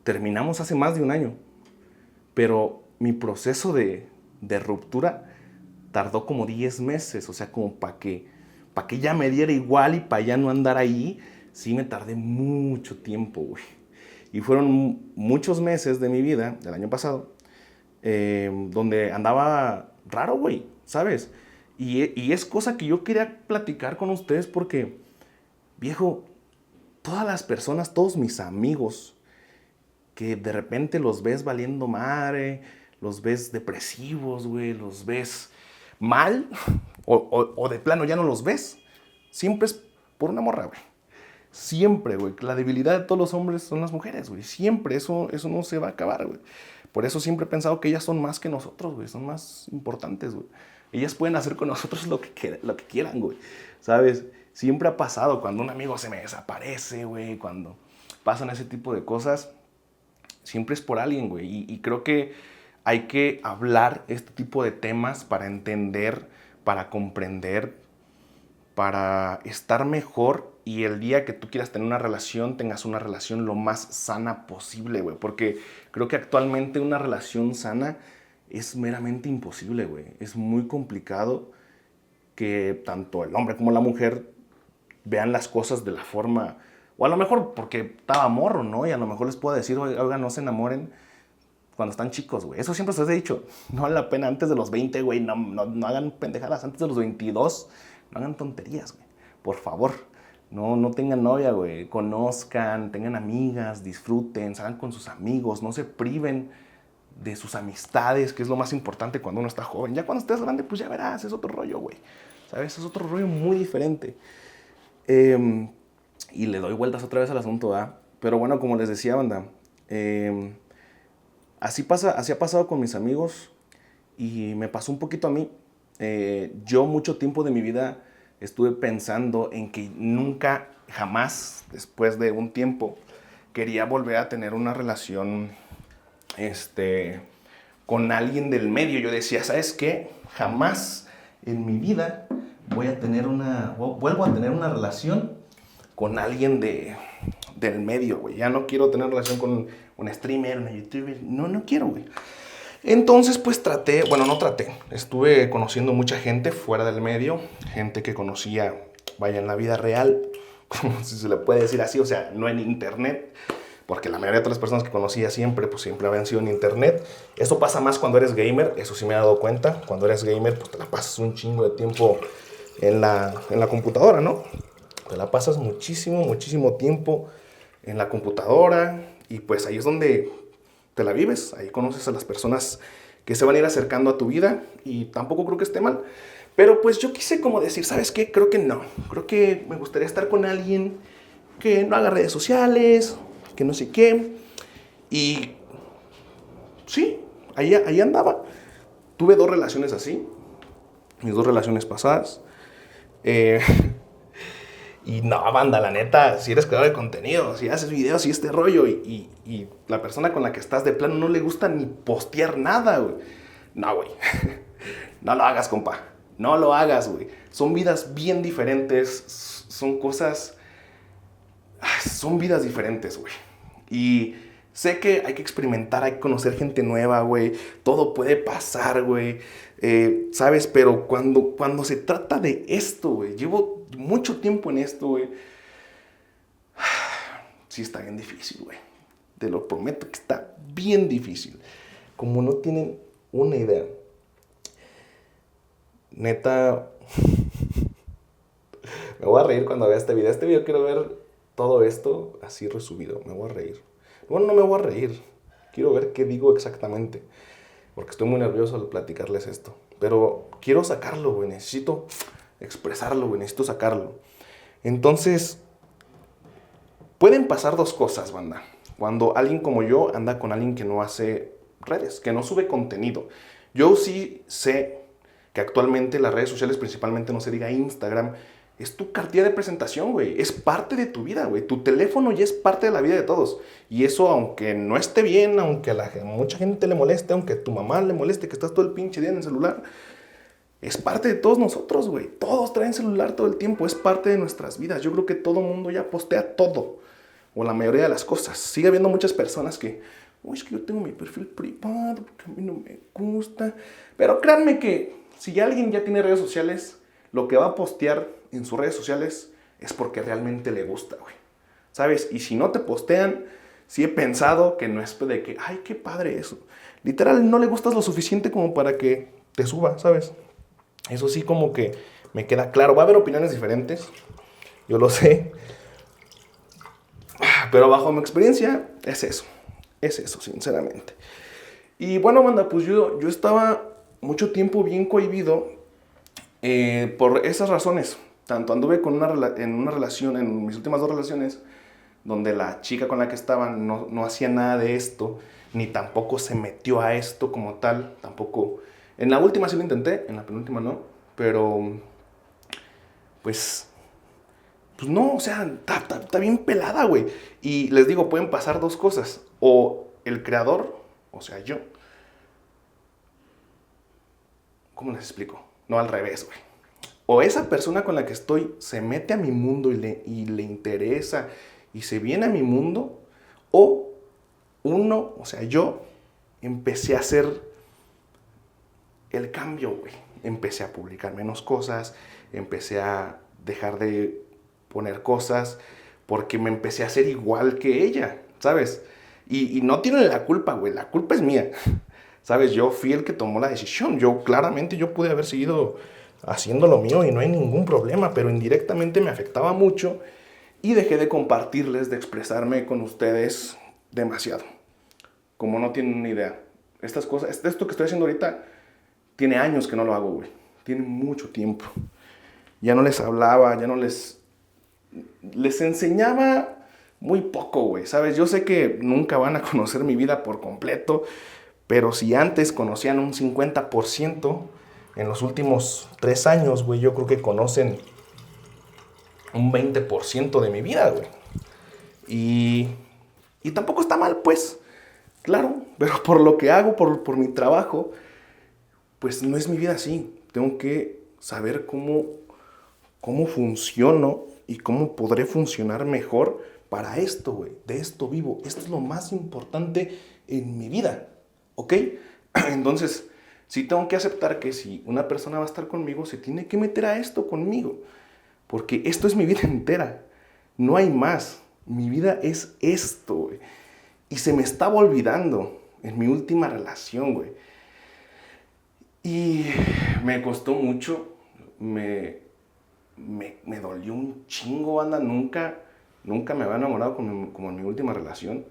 Terminamos hace más de 1 año, pero mi proceso de ruptura tardó como 10 meses, o sea, como para que ya me diera igual y para ya no andar ahí, sí me tardé mucho tiempo, güey. Y fueron muchos meses de mi vida, del año pasado, donde andaba raro, güey, ¿sabes? Y es cosa que yo quería platicar con ustedes porque, viejo, todas las personas, todos mis amigos, que de repente los ves valiendo madre, los ves depresivos, güey, los ves mal, o de plano ya no los ves. Siempre es por una morra, güey. Siempre, güey. La debilidad de todos los hombres son las mujeres, güey. Siempre. Eso no se va a acabar, güey. Por eso siempre he pensado que ellas son más que nosotros, güey. Son más importantes, güey. Ellas pueden hacer con nosotros lo que quieran, güey. ¿Sabes? Siempre ha pasado cuando un amigo se me desaparece, güey. Cuando pasan ese tipo de cosas. Siempre es por alguien, güey. Y creo que hay que hablar este tipo de temas para entender, para comprender, para estar mejor, y el día que tú quieras tener una relación, tengas una relación lo más sana posible, güey. Porque creo que actualmente una relación sana es meramente imposible, güey. Es muy complicado que tanto el hombre como la mujer vean las cosas de la forma... O a lo mejor porque estaba morro, ¿no? Y a lo mejor les puedo decir, oiga, no se enamoren cuando están chicos, güey. Eso siempre se les he dicho. No vale la pena antes de los 20, güey. No hagan pendejadas. Antes de los 22, no hagan tonterías, güey. Por favor. No tengan novia, güey. Conozcan, tengan amigas, disfruten, salgan con sus amigos. No se priven de sus amistades, que es lo más importante cuando uno está joven. Ya cuando estés grande, pues ya verás. Es otro rollo, güey. ¿Sabes? Es otro rollo muy diferente. Y le doy vueltas otra vez al asunto, ¿verdad? Pero bueno, como les decía, banda, así ha pasado con mis amigos y me pasó un poquito a mí. Yo mucho tiempo de mi vida estuve pensando en que nunca, jamás, después de un tiempo, quería volver a tener una relación con alguien del medio. Yo decía, ¿sabes qué? Jamás en mi vida vuelvo a tener una relación con alguien del medio, güey. Ya no quiero tener relación con un streamer, un youtuber. No quiero, güey. Entonces, pues estuve conociendo mucha gente fuera del medio, gente que conocía, vaya, en la vida real, como si se le puede decir así, o sea, no en internet, porque la mayoría de las personas que conocía siempre habían sido en internet. Eso pasa más cuando eres gamer, eso sí me he dado cuenta. Cuando eres gamer, pues te la pasas un chingo de tiempo en la computadora, ¿no? Te la pasas muchísimo tiempo en la computadora, y pues ahí es donde te la vives. Ahí conoces a las personas que se van a ir acercando a tu vida, y tampoco creo que esté mal. Pero pues yo quise como decir, ¿sabes qué? Creo que no. Creo que me gustaría estar con alguien que no haga redes sociales, que no sé qué. Y sí, ahí andaba. Tuve 2 relaciones así, mis 2 relaciones pasadas. Y no, banda, la neta, si eres creador de contenido, si haces videos y este rollo, y la persona con la que estás de plano no le gusta ni postear nada, güey. No, güey. No lo hagas, compa. No lo hagas, güey. Son vidas bien diferentes. Son cosas... Son vidas diferentes, güey. Y sé que hay que experimentar, hay que conocer gente nueva, güey. Todo puede pasar, güey. ¿Sabes? Pero cuando se trata de esto, güey, llevo mucho tiempo en esto, güey. Sí está bien difícil, güey. Te lo prometo que está bien difícil. Como no tienen una idea. Neta, me voy a reír cuando vea este video. Este video quiero ver todo esto así resumido. Me voy a reír. Bueno, no me voy a reír. Quiero ver qué digo exactamente. Porque estoy muy nervioso al platicarles esto. Pero quiero sacarlo, güey. Necesito expresarlo, güey. Necesito sacarlo. Entonces, pueden pasar 2 cosas, banda. Cuando alguien como yo anda con alguien que no hace redes, que no sube contenido. Yo sí sé que actualmente las redes sociales, principalmente, no se diga Instagram, es tu cartilla de presentación, güey. Es parte de tu vida, güey. Tu teléfono ya es parte de la vida de todos. Y eso, aunque no esté bien, aunque a mucha gente le moleste, aunque a tu mamá le moleste que estás todo el pinche día en el celular, es parte de todos nosotros, güey. Todos traen celular todo el tiempo. Es parte de nuestras vidas. Yo creo que todo mundo ya postea todo. O la mayoría de las cosas. Sigue habiendo muchas personas que... Uy, es que yo tengo mi perfil privado porque a mí no me gusta. Pero créanme que si alguien ya tiene redes sociales, lo que va a postear en sus redes sociales es porque realmente le gusta, güey. ¿Sabes? Y si no te postean, sí he pensado que no es de que, ay, qué padre eso. Literal, no le gustas lo suficiente como para que te suba, ¿sabes? Eso sí como que me queda claro. Va a haber opiniones diferentes, yo lo sé. Pero bajo mi experiencia, es eso, sinceramente. Y bueno, banda, pues yo estaba mucho tiempo bien cohibido por esas razones. Tanto anduve con en una relación, en mis últimas 2 relaciones, donde la chica con la que estaba no hacía nada de esto, ni tampoco se metió a esto como tal, tampoco. En la última sí lo intenté, en la penúltima no, pero pues no, o sea, está bien pelada, güey. Y les digo, pueden pasar 2 cosas, o el creador, o sea, yo. ¿Cómo les explico? No, al revés, güey. O esa persona con la que estoy se mete a mi mundo y le interesa y se viene a mi mundo, o uno, o sea, yo empecé a hacer el cambio, güey. Empecé a publicar menos cosas, empecé a dejar de poner cosas, porque me empecé a hacer igual que ella, ¿sabes? Y no tiene la culpa, güey, la culpa es mía, ¿sabes? Yo fui el que tomó la decisión, claramente yo pude haber seguido haciendo lo mío y no hay ningún problema, pero indirectamente me afectaba mucho y dejé de compartirles, de expresarme con ustedes demasiado. Como no tienen una idea. Estas cosas, esto que estoy haciendo ahorita, tiene años que no lo hago, güey. Tiene mucho tiempo. Ya no les hablaba, ya no les enseñaba muy poco, güey, ¿sabes? Yo sé que nunca van a conocer mi vida por completo, pero si antes conocían un 50%, en los últimos 3 años, güey, yo creo que conocen un 20% de mi vida, güey. Y tampoco está mal, pues, claro, pero por lo que hago, por mi trabajo, pues no es mi vida así. Tengo que saber cómo funciono y cómo podré funcionar mejor para esto, güey. De esto vivo. Esto es lo más importante en mi vida, ¿ok? Entonces, sí tengo que aceptar que si una persona va a estar conmigo, se tiene que meter a esto conmigo. Porque esto es mi vida entera. No hay más. Mi vida es esto, güey. Y se me estaba olvidando en mi última relación, güey. Y me costó mucho. Me dolió un chingo, banda. Nunca me había enamorado como en mi última relación.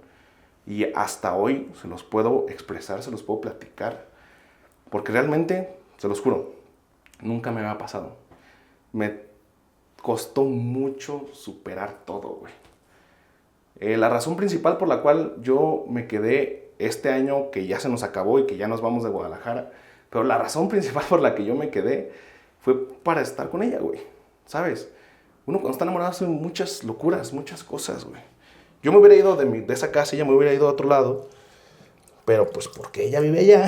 Y hasta hoy se los puedo expresar, se los puedo platicar. Porque realmente, se los juro, nunca me había pasado. Me costó mucho superar todo, güey. La razón principal por la cual yo me quedé este año, que ya se nos acabó y que ya nos vamos de Guadalajara, pero la razón principal por la que yo me quedé fue para estar con ella, güey. ¿Sabes? Uno cuando está enamorado hace muchas locuras, muchas cosas, güey. Yo me hubiera ido de esa casa, ella me hubiera ido a otro lado, pero pues porque ella vive allá,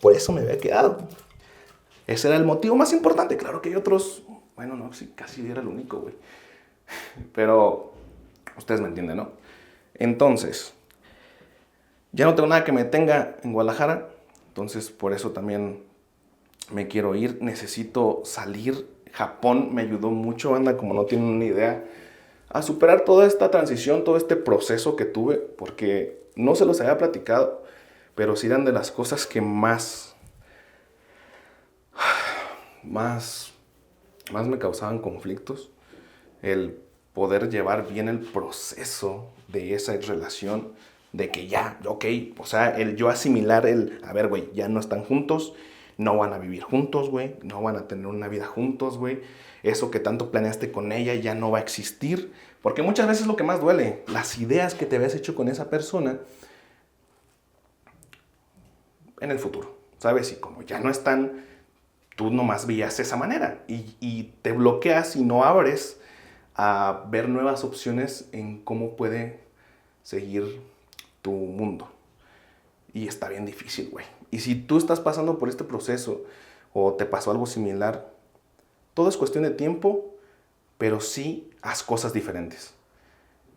por eso me había quedado. Ese era el motivo más importante. Claro que hay otros, bueno, no, sí, casi era el único, güey. Pero ustedes me entienden, ¿no? Entonces, ya no tengo nada que me tenga en Guadalajara, entonces por eso también me quiero ir. Necesito salir. Japón me ayudó mucho, banda, como no tienen una idea, a superar toda esta transición, todo este proceso que tuve, porque no se los había platicado, pero sí eran de las cosas que más me causaban conflictos. El poder llevar bien el proceso de esa relación, de que ya, ok, o sea, el yo asimilar a ver, güey, ya no están juntos, no van a vivir juntos, güey, no van a tener una vida juntos, güey, eso que tanto planeaste con ella ya no va a existir, porque muchas veces lo que más duele, las ideas que te habías hecho con esa persona en el futuro, ¿sabes? Y como ya no están, tú nomás veías esa manera y te bloqueas y no abres a ver nuevas opciones en cómo puede seguir tu mundo. Y está bien difícil, güey. Y si tú estás pasando por este proceso o te pasó algo similar, todo es cuestión de tiempo, pero sí haz cosas diferentes.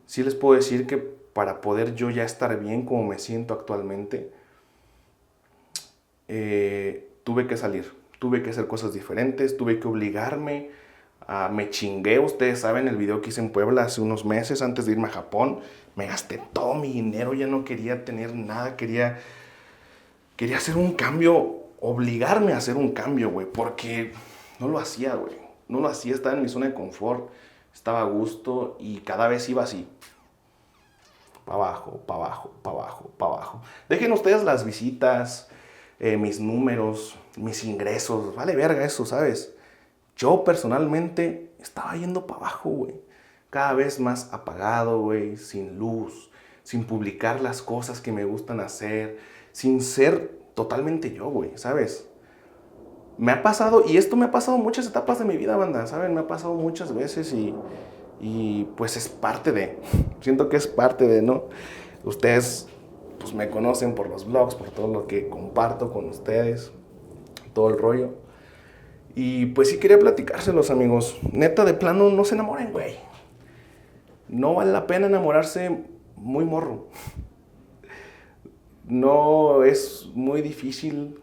Sí les puedo decir que para poder yo ya estar bien como me siento actualmente, tuve que salir, tuve que hacer cosas diferentes, tuve que obligarme. Me chingué, ustedes saben el video que hice en Puebla hace unos meses antes de irme a Japón. Me gasté todo mi dinero, ya no quería tener nada, quería hacer un cambio, obligarme a hacer un cambio, güey, porque no lo hacía, güey. No lo hacía, estaba en mi zona de confort, estaba a gusto y cada vez iba así. para abajo, para abajo, para abajo, para abajo. Dejen ustedes las visitas, mis números, mis ingresos. Vale verga eso, ¿sabes? Yo personalmente estaba yendo para abajo, güey. Cada vez más apagado, güey, sin luz, sin publicar las cosas que me gustan hacer, sin ser totalmente yo, güey, ¿sabes? Me ha pasado, y esto me ha pasado en muchas etapas de mi vida, banda, ¿saben? Me ha pasado muchas veces y pues es parte de, siento que es parte de, ¿no? Ustedes pues me conocen por los vlogs, por todo lo que comparto con ustedes, todo el rollo. Y pues sí quería platicárselos, amigos. Neta, de plano, no se enamoren, güey. No vale la pena enamorarse muy morro. No, es muy difícil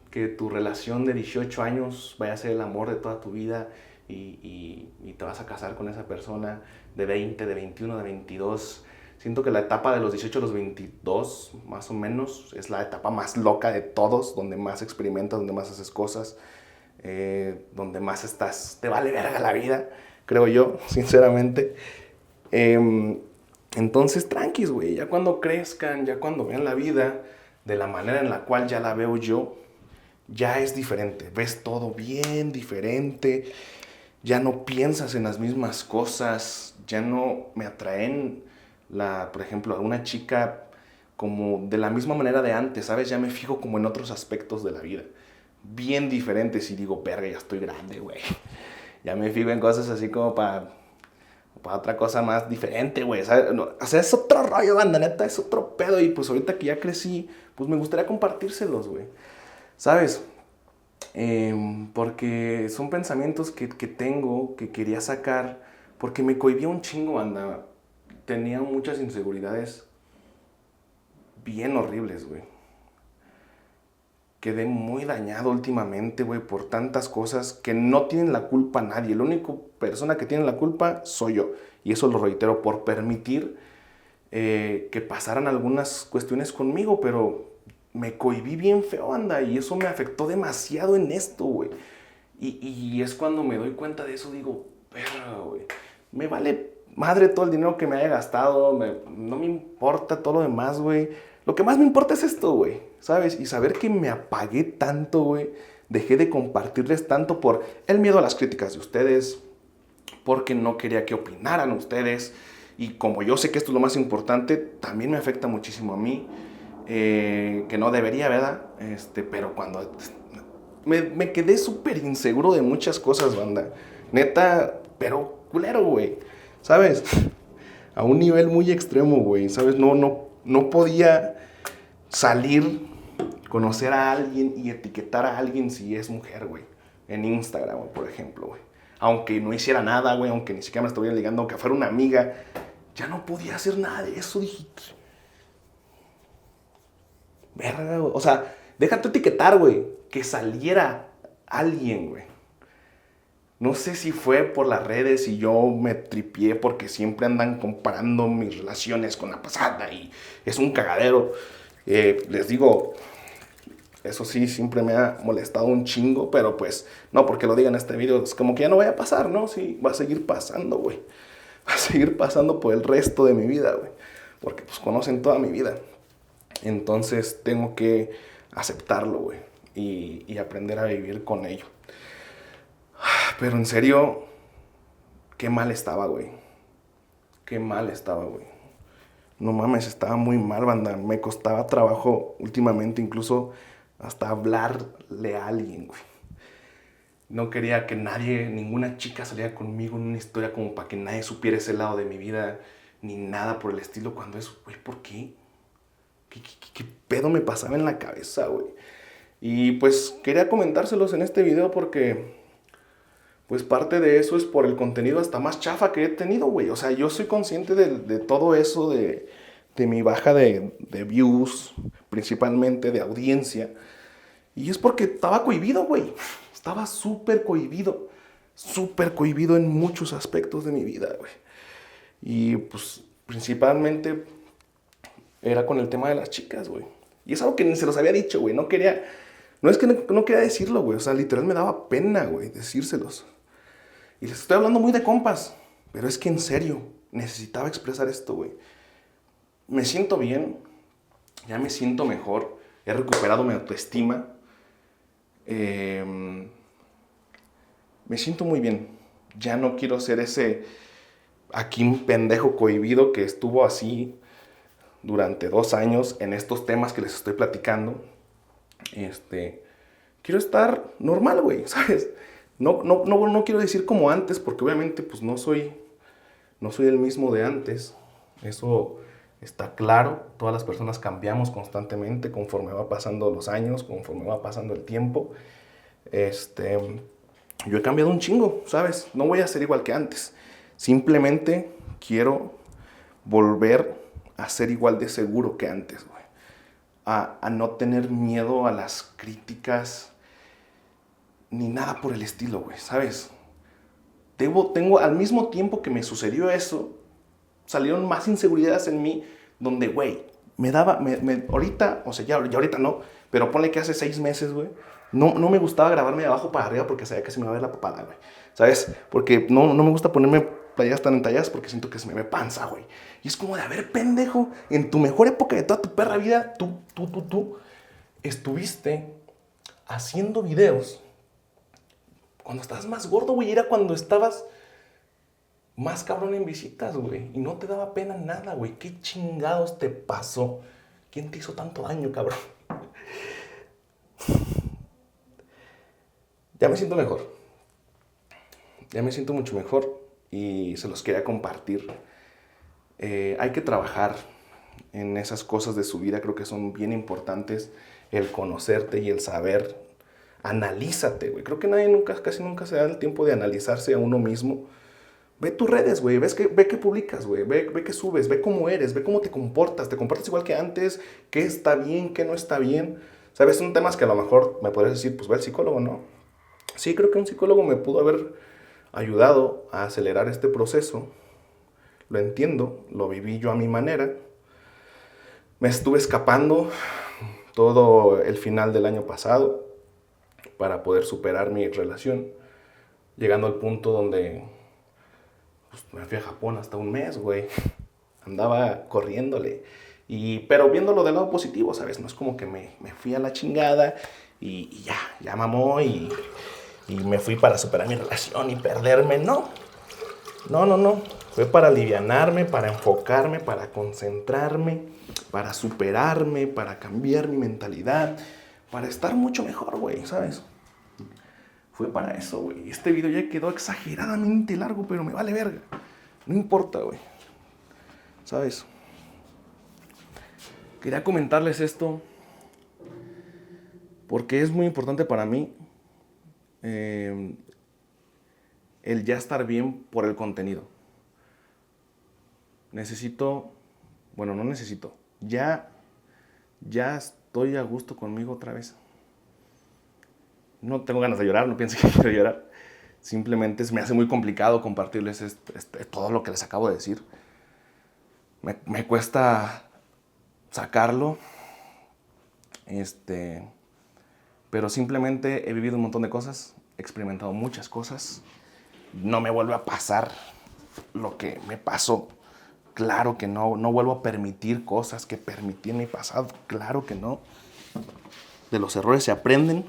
que tu relación de 18 años vaya a ser el amor de toda tu vida y te vas a casar con esa persona de 20, de 21, de 22. Siento que la etapa de los 18 a los 22, más o menos, es la etapa más loca de todos, donde más experimentas, donde más haces cosas, donde más estás, te vale verga la vida, creo yo, sinceramente. Entonces, tranquis, güey, ya cuando crezcan, ya cuando vean la vida de la manera en la cual ya la veo yo, ya es diferente, ves todo bien diferente, ya no piensas en las mismas cosas, ya no me atraen, por ejemplo, a una chica como de la misma manera de antes, ¿sabes? Ya me fijo como en otros aspectos de la vida, bien diferentes y digo, verga, ya estoy grande, güey. Ya me fijo en cosas así como para otra cosa más diferente, güey, ¿sabes? No, o sea, es otro rollo, banda, neta, es otro pedo. Y pues ahorita que ya crecí, pues me gustaría compartírselos, güey, ¿sabes? Porque son pensamientos que tengo, que quería sacar, porque me cohibía un chingo, banda. Tenía muchas inseguridades bien horribles, güey. Quedé muy dañado últimamente, güey, por tantas cosas que no tienen la culpa nadie. La única persona que tiene la culpa soy yo. Y eso lo reitero, por permitir que pasaran algunas cuestiones conmigo, pero me cohibí bien feo, anda, y eso me afectó demasiado en esto, güey. Y es cuando me doy cuenta de eso, digo, perra, güey, me vale madre todo el dinero que me haya gastado, no me importa todo lo demás, güey. Lo que más me importa es esto, güey, ¿sabes? Y saber que me apagué tanto, güey. Dejé de compartirles tanto por el miedo a las críticas de ustedes, porque no quería que opinaran ustedes. Y como yo sé que esto es lo más importante, también me afecta muchísimo a mí, que no debería, ¿verdad? Pero cuando me quedé súper inseguro de muchas cosas, banda. Neta, pero culero, güey, ¿sabes? A un nivel muy extremo, güey, ¿sabes? No podía salir, conocer a alguien y etiquetar a alguien si es mujer, güey. En Instagram, por ejemplo, güey. Aunque no hiciera nada, güey, aunque ni siquiera me estuviera ligando, aunque fuera una amiga, ya no podía hacer nada de eso, dije. Verga, güey. O sea, déjate etiquetar, güey. Que saliera alguien, güey. No sé si fue por las redes y yo me tripié porque siempre andan comparando mis relaciones con la pasada y es un cagadero. Les digo, eso sí, siempre me ha molestado un chingo, pero pues, no porque lo diga en este video, es como que ya no vaya a pasar, ¿no? Sí, va a seguir pasando, güey. Va a seguir pasando por el resto de mi vida, güey. Porque pues conocen toda mi vida. Entonces tengo que aceptarlo, güey. Y aprender a vivir con ello. Pero en serio, qué mal estaba, güey. Qué mal estaba, güey. No mames, estaba muy mal, banda. Me costaba trabajo últimamente, incluso hasta hablarle a alguien, güey. No quería que nadie, ninguna chica saliera conmigo en una historia como para que nadie supiera ese lado de mi vida, ni nada por el estilo. Cuando eso, güey, ¿por qué? ¿Qué pedo me pasaba en la cabeza, güey? Y pues quería comentárselos en este video porque pues parte de eso es por el contenido hasta más chafa que he tenido, güey. O sea, yo soy consciente de todo eso, de mi baja de views, principalmente de audiencia. Y es porque estaba cohibido, güey. Estaba súper cohibido en muchos aspectos de mi vida, güey. Y pues principalmente era con el tema de las chicas, güey. Y es algo que ni se los había dicho, güey. No es que no quería decirlo, güey. O sea, literal me daba pena, güey, decírselos. Y les estoy hablando muy de compas, pero es que en serio, necesitaba expresar esto, güey. me siento bien, ya me siento mejor, he recuperado mi autoestima, me siento muy bien. Ya no quiero ser ese aquí un pendejo cohibido que estuvo así durante 2 años en estos temas que les estoy platicando. Quiero estar normal, güey, ¿sabes? No quiero decir como antes, porque obviamente pues no soy el mismo de antes. Eso está claro. Todas las personas cambiamos constantemente conforme va pasando los años, conforme va pasando el tiempo. Yo he cambiado un chingo, ¿sabes? No voy a ser igual que antes. Simplemente quiero volver a ser igual de seguro que antes, güey. A no tener miedo a las críticas ni nada por el estilo, güey, ¿sabes? Tengo, al mismo tiempo que me sucedió eso, salieron más inseguridades en mí, donde, güey, ahorita, o sea, ya ahorita no, pero ponle que hace 6 meses, güey, no me gustaba grabarme de abajo para arriba porque sabía que se me iba a ver la papada, güey, ¿sabes? Porque no me gusta ponerme playeras tan entalladas porque siento que se me ve panza, güey. Y es como de, a ver, pendejo, en tu mejor época de toda tu perra vida, tú estuviste haciendo videos cuando estabas más gordo, güey. Era cuando estabas más cabrón en visitas, güey. Y no te daba pena nada, güey. ¿Qué chingados te pasó? ¿Quién te hizo tanto daño, cabrón? Ya me siento mejor. Ya me siento mucho mejor y se los quería compartir. Hay que trabajar en esas cosas de su vida. Creo que son bien importantes el conocerte y el saber. Analízate, güey. Creo que casi nunca se da el tiempo de analizarse a uno mismo. Ve tus redes, güey. Ve que publicas, güey. Ve que subes. Ve cómo eres. Ve cómo te comportas. ¿Te comportas igual que antes? ¿Qué está bien? ¿Qué no está bien? ¿Sabes? Son temas que a lo mejor me podrías decir, pues ve al psicólogo, ¿no? Sí, creo que un psicólogo me pudo haber ayudado a acelerar este proceso. Lo entiendo. Lo viví yo a mi manera. Me estuve escapando todo el final del año pasado para poder superar mi relación, llegando al punto donde pues, me fui a Japón hasta 1 mes, güey. Andaba corriéndole. Pero viéndolo del lado positivo, ¿sabes? No es como que me fui a la chingada y ya mamó y me fui para superar mi relación y perderme. No. Fue para alivianarme, para enfocarme, para concentrarme, para superarme, para cambiar mi mentalidad, para estar mucho mejor, güey, ¿sabes? Fue para eso, güey. Este video ya quedó exageradamente largo, pero me vale verga. No importa, güey. ¿Sabes? Quería comentarles esto porque es muy importante para mí el ya estar bien por el contenido. Ya estoy a gusto conmigo otra vez. No tengo ganas de llorar, no piensen que quiero llorar. Simplemente me hace muy complicado compartirles todo lo que les acabo de decir. Me cuesta sacarlo. Pero simplemente he vivido un montón de cosas, he experimentado muchas cosas. No me vuelve a pasar lo que me pasó. Claro que no vuelvo a permitir cosas que permití en mi pasado. Claro que no. De los errores se aprenden.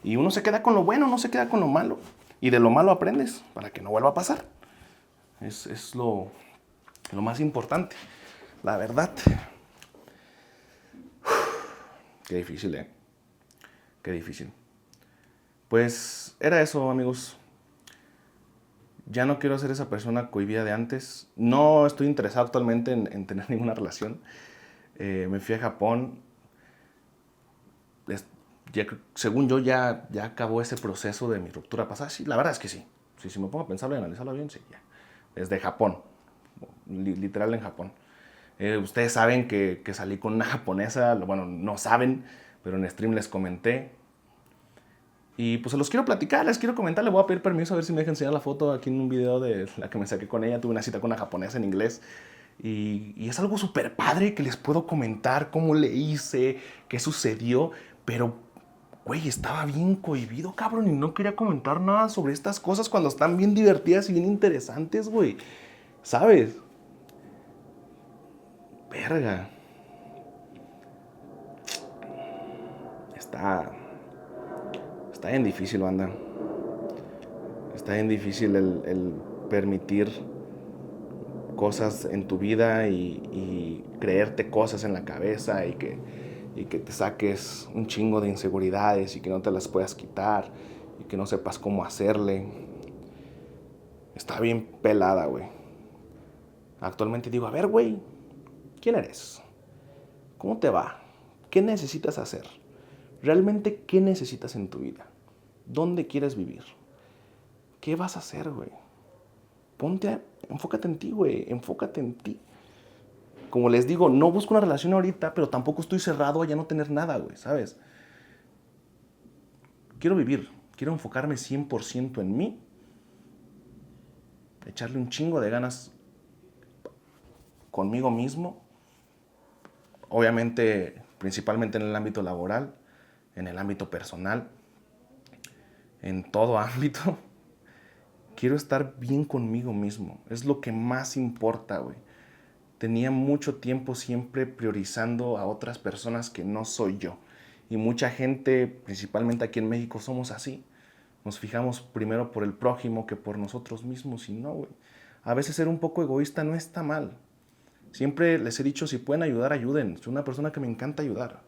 Y uno se queda con lo bueno, no se queda con lo malo. Y de lo malo aprendes para que no vuelva a pasar. Es lo más importante. La verdad. Qué difícil, ¿eh? Qué difícil. Pues era eso, amigos. Ya no quiero ser esa persona cohibida de antes. No estoy interesado actualmente en tener ninguna relación. Me fui a Japón. Según yo, ya acabó ese proceso de mi ruptura pasada. Sí, la verdad es que sí. Si me pongo a pensarlo y analizarlo bien, sí, ya. Desde Japón. Literal en Japón. Ustedes saben que salí con una japonesa. Bueno, no saben, pero en stream les comenté. Y pues se los quiero platicar, les quiero comentar. Le voy a pedir permiso a ver si me deja enseñar la foto aquí en un video de la que me saqué con ella. Tuve una cita con una japonesa en inglés. Y es algo súper padre que les puedo comentar cómo le hice, qué sucedió. Pero, güey, estaba bien cohibido, cabrón. Y no quería comentar nada sobre estas cosas cuando están bien divertidas y bien interesantes, güey. ¿Sabes? Verga. Está bien difícil, banda. Está bien difícil el permitir cosas en tu vida y creerte cosas en la cabeza y que te saques un chingo de inseguridades y que no te las puedas quitar y que no sepas cómo hacerle. Está bien pelada, güey. Actualmente digo, a ver, güey, ¿quién eres? ¿Cómo te va? ¿Qué necesitas hacer? ¿Realmente qué necesitas en tu vida? ¿Dónde quieres vivir? ¿Qué vas a hacer, güey? Enfócate en ti, güey. Enfócate en ti. Como les digo, no busco una relación ahorita, pero tampoco estoy cerrado a ya no tener nada, güey, ¿sabes? Quiero vivir. Quiero enfocarme 100% en mí. Echarle un chingo de ganas conmigo mismo. Obviamente, principalmente en el ámbito laboral, en el ámbito personal, en todo ámbito. Quiero estar bien conmigo mismo. Es lo que más importa, güey. Tenía mucho tiempo siempre priorizando a otras personas que no soy yo. Y mucha gente, principalmente aquí en México, somos así. Nos fijamos primero por el prójimo que por nosotros mismos y no, güey. A veces ser un poco egoísta no está mal. Siempre les he dicho, si pueden ayudar, ayuden. Soy una persona que me encanta ayudar.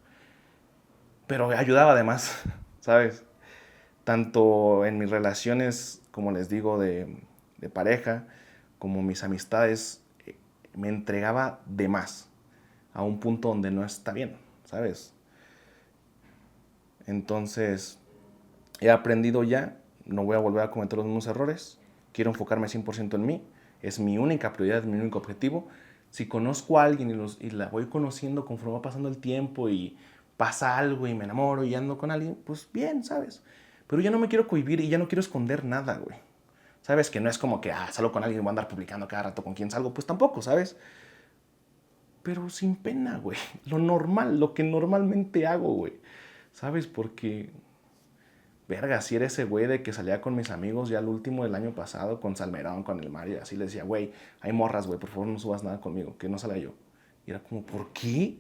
Pero ayudaba además, ¿sabes? Tanto en mis relaciones, como les digo, de pareja, como mis amistades, me entregaba de más a un punto donde no está bien, ¿sabes? Entonces, he aprendido ya, no voy a volver a cometer los mismos errores, quiero enfocarme 100% en mí, es mi única prioridad, es mi único objetivo. Si conozco a alguien y la voy conociendo conforme va pasando el tiempo y pasa algo y me enamoro y ando con alguien, pues bien, ¿sabes? Pero ya no me quiero cohibir y ya no quiero esconder nada, güey. ¿Sabes? Que no es como que, salgo con alguien y voy a andar publicando cada rato con quién salgo. Pues tampoco, ¿sabes? Pero sin pena, güey. Lo normal, lo que normalmente hago, güey. ¿Sabes? Porque, verga, si era ese güey de que salía con mis amigos ya el último del año pasado, con Salmerón, con el Mario, así le decía, güey, hay morras, güey, por favor no subas nada conmigo, que no salga yo. Y era como, ¿por qué?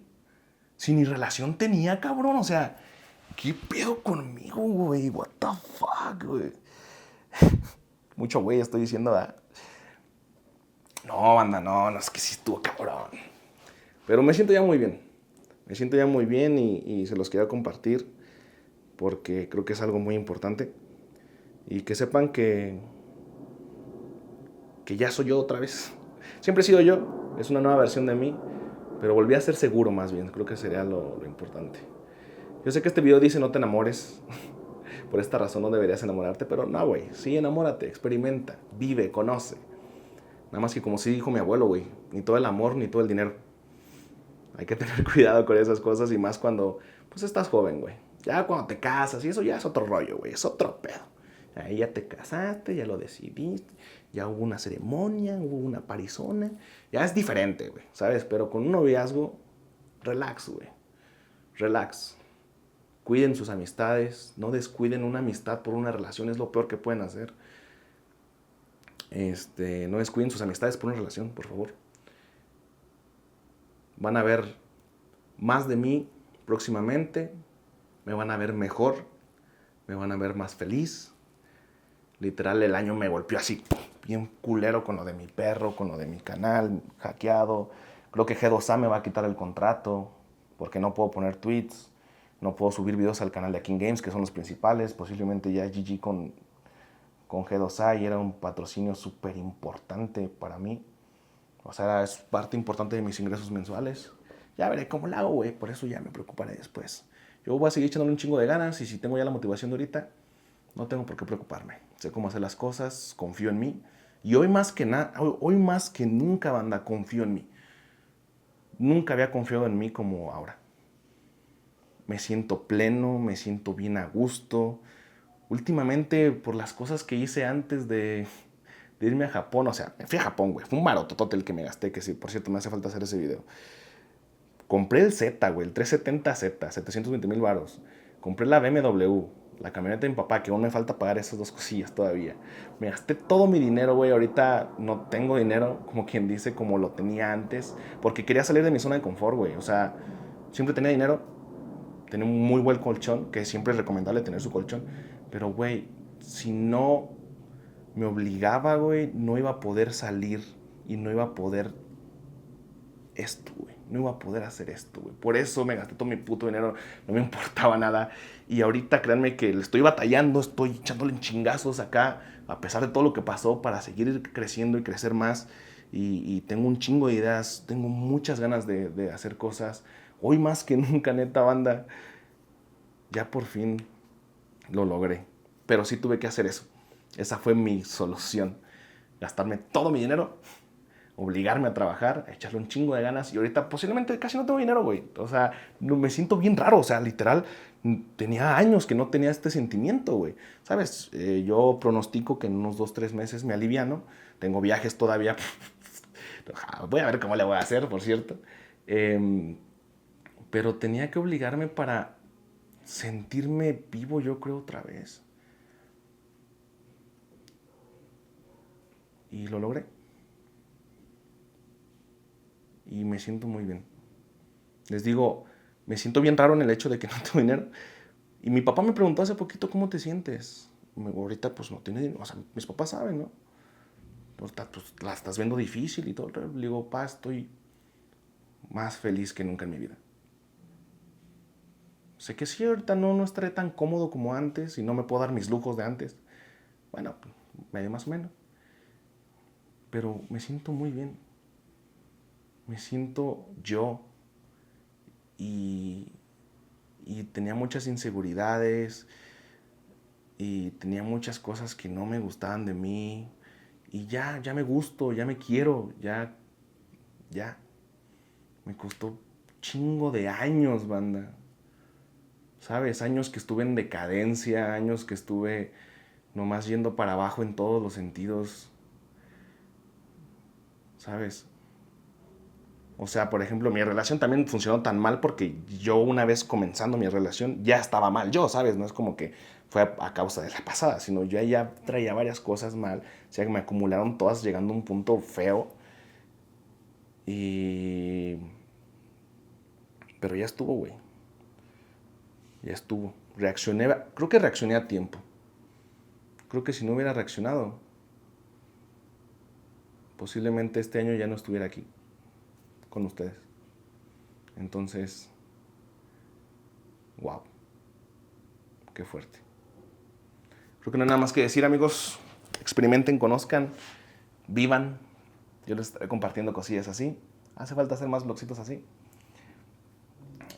Si ni relación tenía, cabrón, o sea, ¿qué pedo conmigo, güey? What the fuck, güey. Mucho güey estoy diciendo, ¿verdad? No, banda, no, es que sí estuvo cabrón. Pero me siento ya muy bien. Me siento ya muy bien y se los quería compartir porque creo que es algo muy importante. Y que sepan que ya soy yo otra vez. Siempre he sido yo, es una nueva versión de mí, pero volví a ser seguro más bien. Creo que sería lo importante. Yo sé que este video dice no te enamores. Por esta razón no deberías enamorarte, pero no, güey. Sí, enamórate, experimenta, vive, conoce. Nada más que como sí dijo mi abuelo, güey, ni todo el amor ni todo el dinero. Hay que tener cuidado con esas cosas y más cuando, pues, estás joven, güey. Ya cuando te casas y eso ya es otro rollo, güey, es otro pedo. Ahí ya te casaste, ya lo decidiste, ya hubo una ceremonia, hubo una parizona. Ya es diferente, güey, ¿sabes? Pero con un noviazgo, relax, güey. Relax. Cuiden sus amistades, no descuiden una amistad por una relación, es lo peor que pueden hacer. No descuiden sus amistades por una relación, por favor. Van a ver más de mí próximamente, me van a ver mejor, me van a ver más feliz. Literal, el año me golpeó así, bien culero con lo de mi perro, con lo de mi canal hackeado. Creo que G2A me va a quitar el contrato porque no puedo poner tweets. No puedo subir videos al canal de King Games, que son los principales. Posiblemente ya GG con G2A y era un patrocinio súper importante para mí. O sea, es parte importante de mis ingresos mensuales. Ya veré cómo lo hago, güey. Por eso ya me preocuparé después. Yo voy a seguir echándole un chingo de ganas y si tengo ya la motivación de ahorita, no tengo por qué preocuparme. Sé cómo hacer las cosas, confío en mí. Y hoy más que nunca, banda, confío en mí. Nunca había confiado en mí como ahora. Me siento pleno, me siento bien a gusto. Últimamente, por las cosas que hice antes de irme a Japón, o sea, me fui a Japón, güey. Fue un marototote el que me gasté, que sí, por cierto, me hace falta hacer ese video. Compré el Z, güey, el 370Z, 720,000 varos. Compré la BMW, la camioneta de mi papá, que aún me falta pagar esas 2 cosillas todavía. Me gasté todo mi dinero, güey. Ahorita no tengo dinero, como quien dice, como lo tenía antes. Porque quería salir de mi zona de confort, güey. O sea, siempre tenía dinero. Tenía un muy buen colchón, que siempre es recomendable tener su colchón. Pero, güey, si no me obligaba, güey, no iba a poder salir y no iba a poder esto, güey. No iba a poder hacer esto, güey. Por eso me gasté todo mi puto dinero. No me importaba nada. Y ahorita, créanme que le estoy batallando. Estoy echándole en chingazos acá. A pesar de todo lo que pasó. Para seguir creciendo y crecer más. Y tengo un chingo de ideas. Tengo muchas ganas de hacer cosas. Hoy más que nunca, neta, banda. Ya por fin lo logré. Pero sí tuve que hacer eso. Esa fue mi solución. Gastarme todo mi dinero, obligarme a trabajar, echarle un chingo de ganas. Y ahorita posiblemente casi no tengo dinero, güey. O sea, me siento bien raro. O sea, literal, tenía años que no tenía este sentimiento, güey. ¿Sabes? Yo pronostico que en unos 2, 3 meses me aliviano. Tengo viajes todavía. Voy a ver cómo le voy a hacer, por cierto. Pero tenía que obligarme para sentirme vivo, yo creo, otra vez. Y lo logré. Y me siento muy bien. Les digo, me siento bien raro en el hecho de que no tengo dinero. Y mi papá me preguntó hace poquito, ¿cómo te sientes? Ahorita pues no tiene dinero. O sea, mis papás saben, ¿no? Ahorita pues la estás viendo difícil y todo. Le digo, pa, estoy más feliz que nunca en mi vida. Sé que sí, ahorita no estaré tan cómodo como antes y no me puedo dar mis lujos de antes. Bueno, medio más o menos. Pero me siento muy bien. Me siento yo. Y tenía muchas inseguridades. Y tenía muchas cosas que no me gustaban de mí. Y ya me gusto, ya me quiero, ya. Me costó chingo de años, banda. ¿Sabes? Años que estuve en decadencia, años que estuve nomás yendo para abajo en todos los sentidos. ¿Sabes? O sea, por ejemplo, mi relación también funcionó tan mal porque yo una vez comenzando mi relación ya estaba mal yo, ¿sabes? No es como que fue a causa de la pasada, sino yo ya traía varias cosas mal. O sea, que me acumularon todas llegando a un punto feo. Pero ya estuvo, güey. Ya estuvo. Creo que reaccioné a tiempo. Creo que si no hubiera reaccionado, posiblemente este año ya no estuviera aquí con ustedes. Entonces, wow, qué fuerte. Creo que no hay nada más que decir, amigos. Experimenten, conozcan, vivan. Yo les estaré compartiendo cosillas así. Hace falta hacer más vlogcitos así.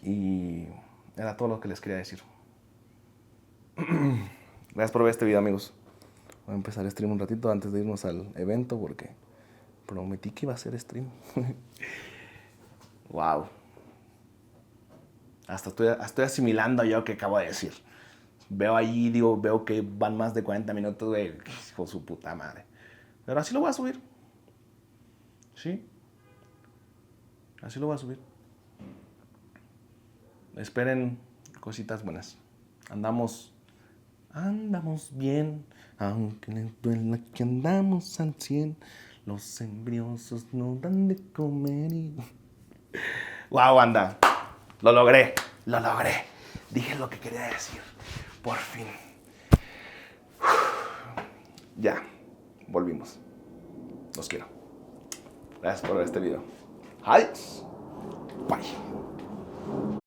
Y era todo lo que les quería decir. Gracias por ver este video, amigos. Voy a empezar el stream un ratito antes de irnos al evento porque prometí que iba a ser stream. Wow. Hasta estoy asimilando yo lo que acabo de decir. Veo ahí, veo que van más de 40 minutos, güey. Hijo de su puta madre. Pero así lo voy a subir. ¿Sí? Así lo voy a subir. Esperen cositas buenas. Andamos bien, aunque les duela que andamos al 100. Los embriosos no dan de comer y... ¡Wow, banda! Lo logré. Dije lo que quería decir. Por fin. Ya, volvimos. Los quiero. Gracias por ver este video. Adiós. Bye.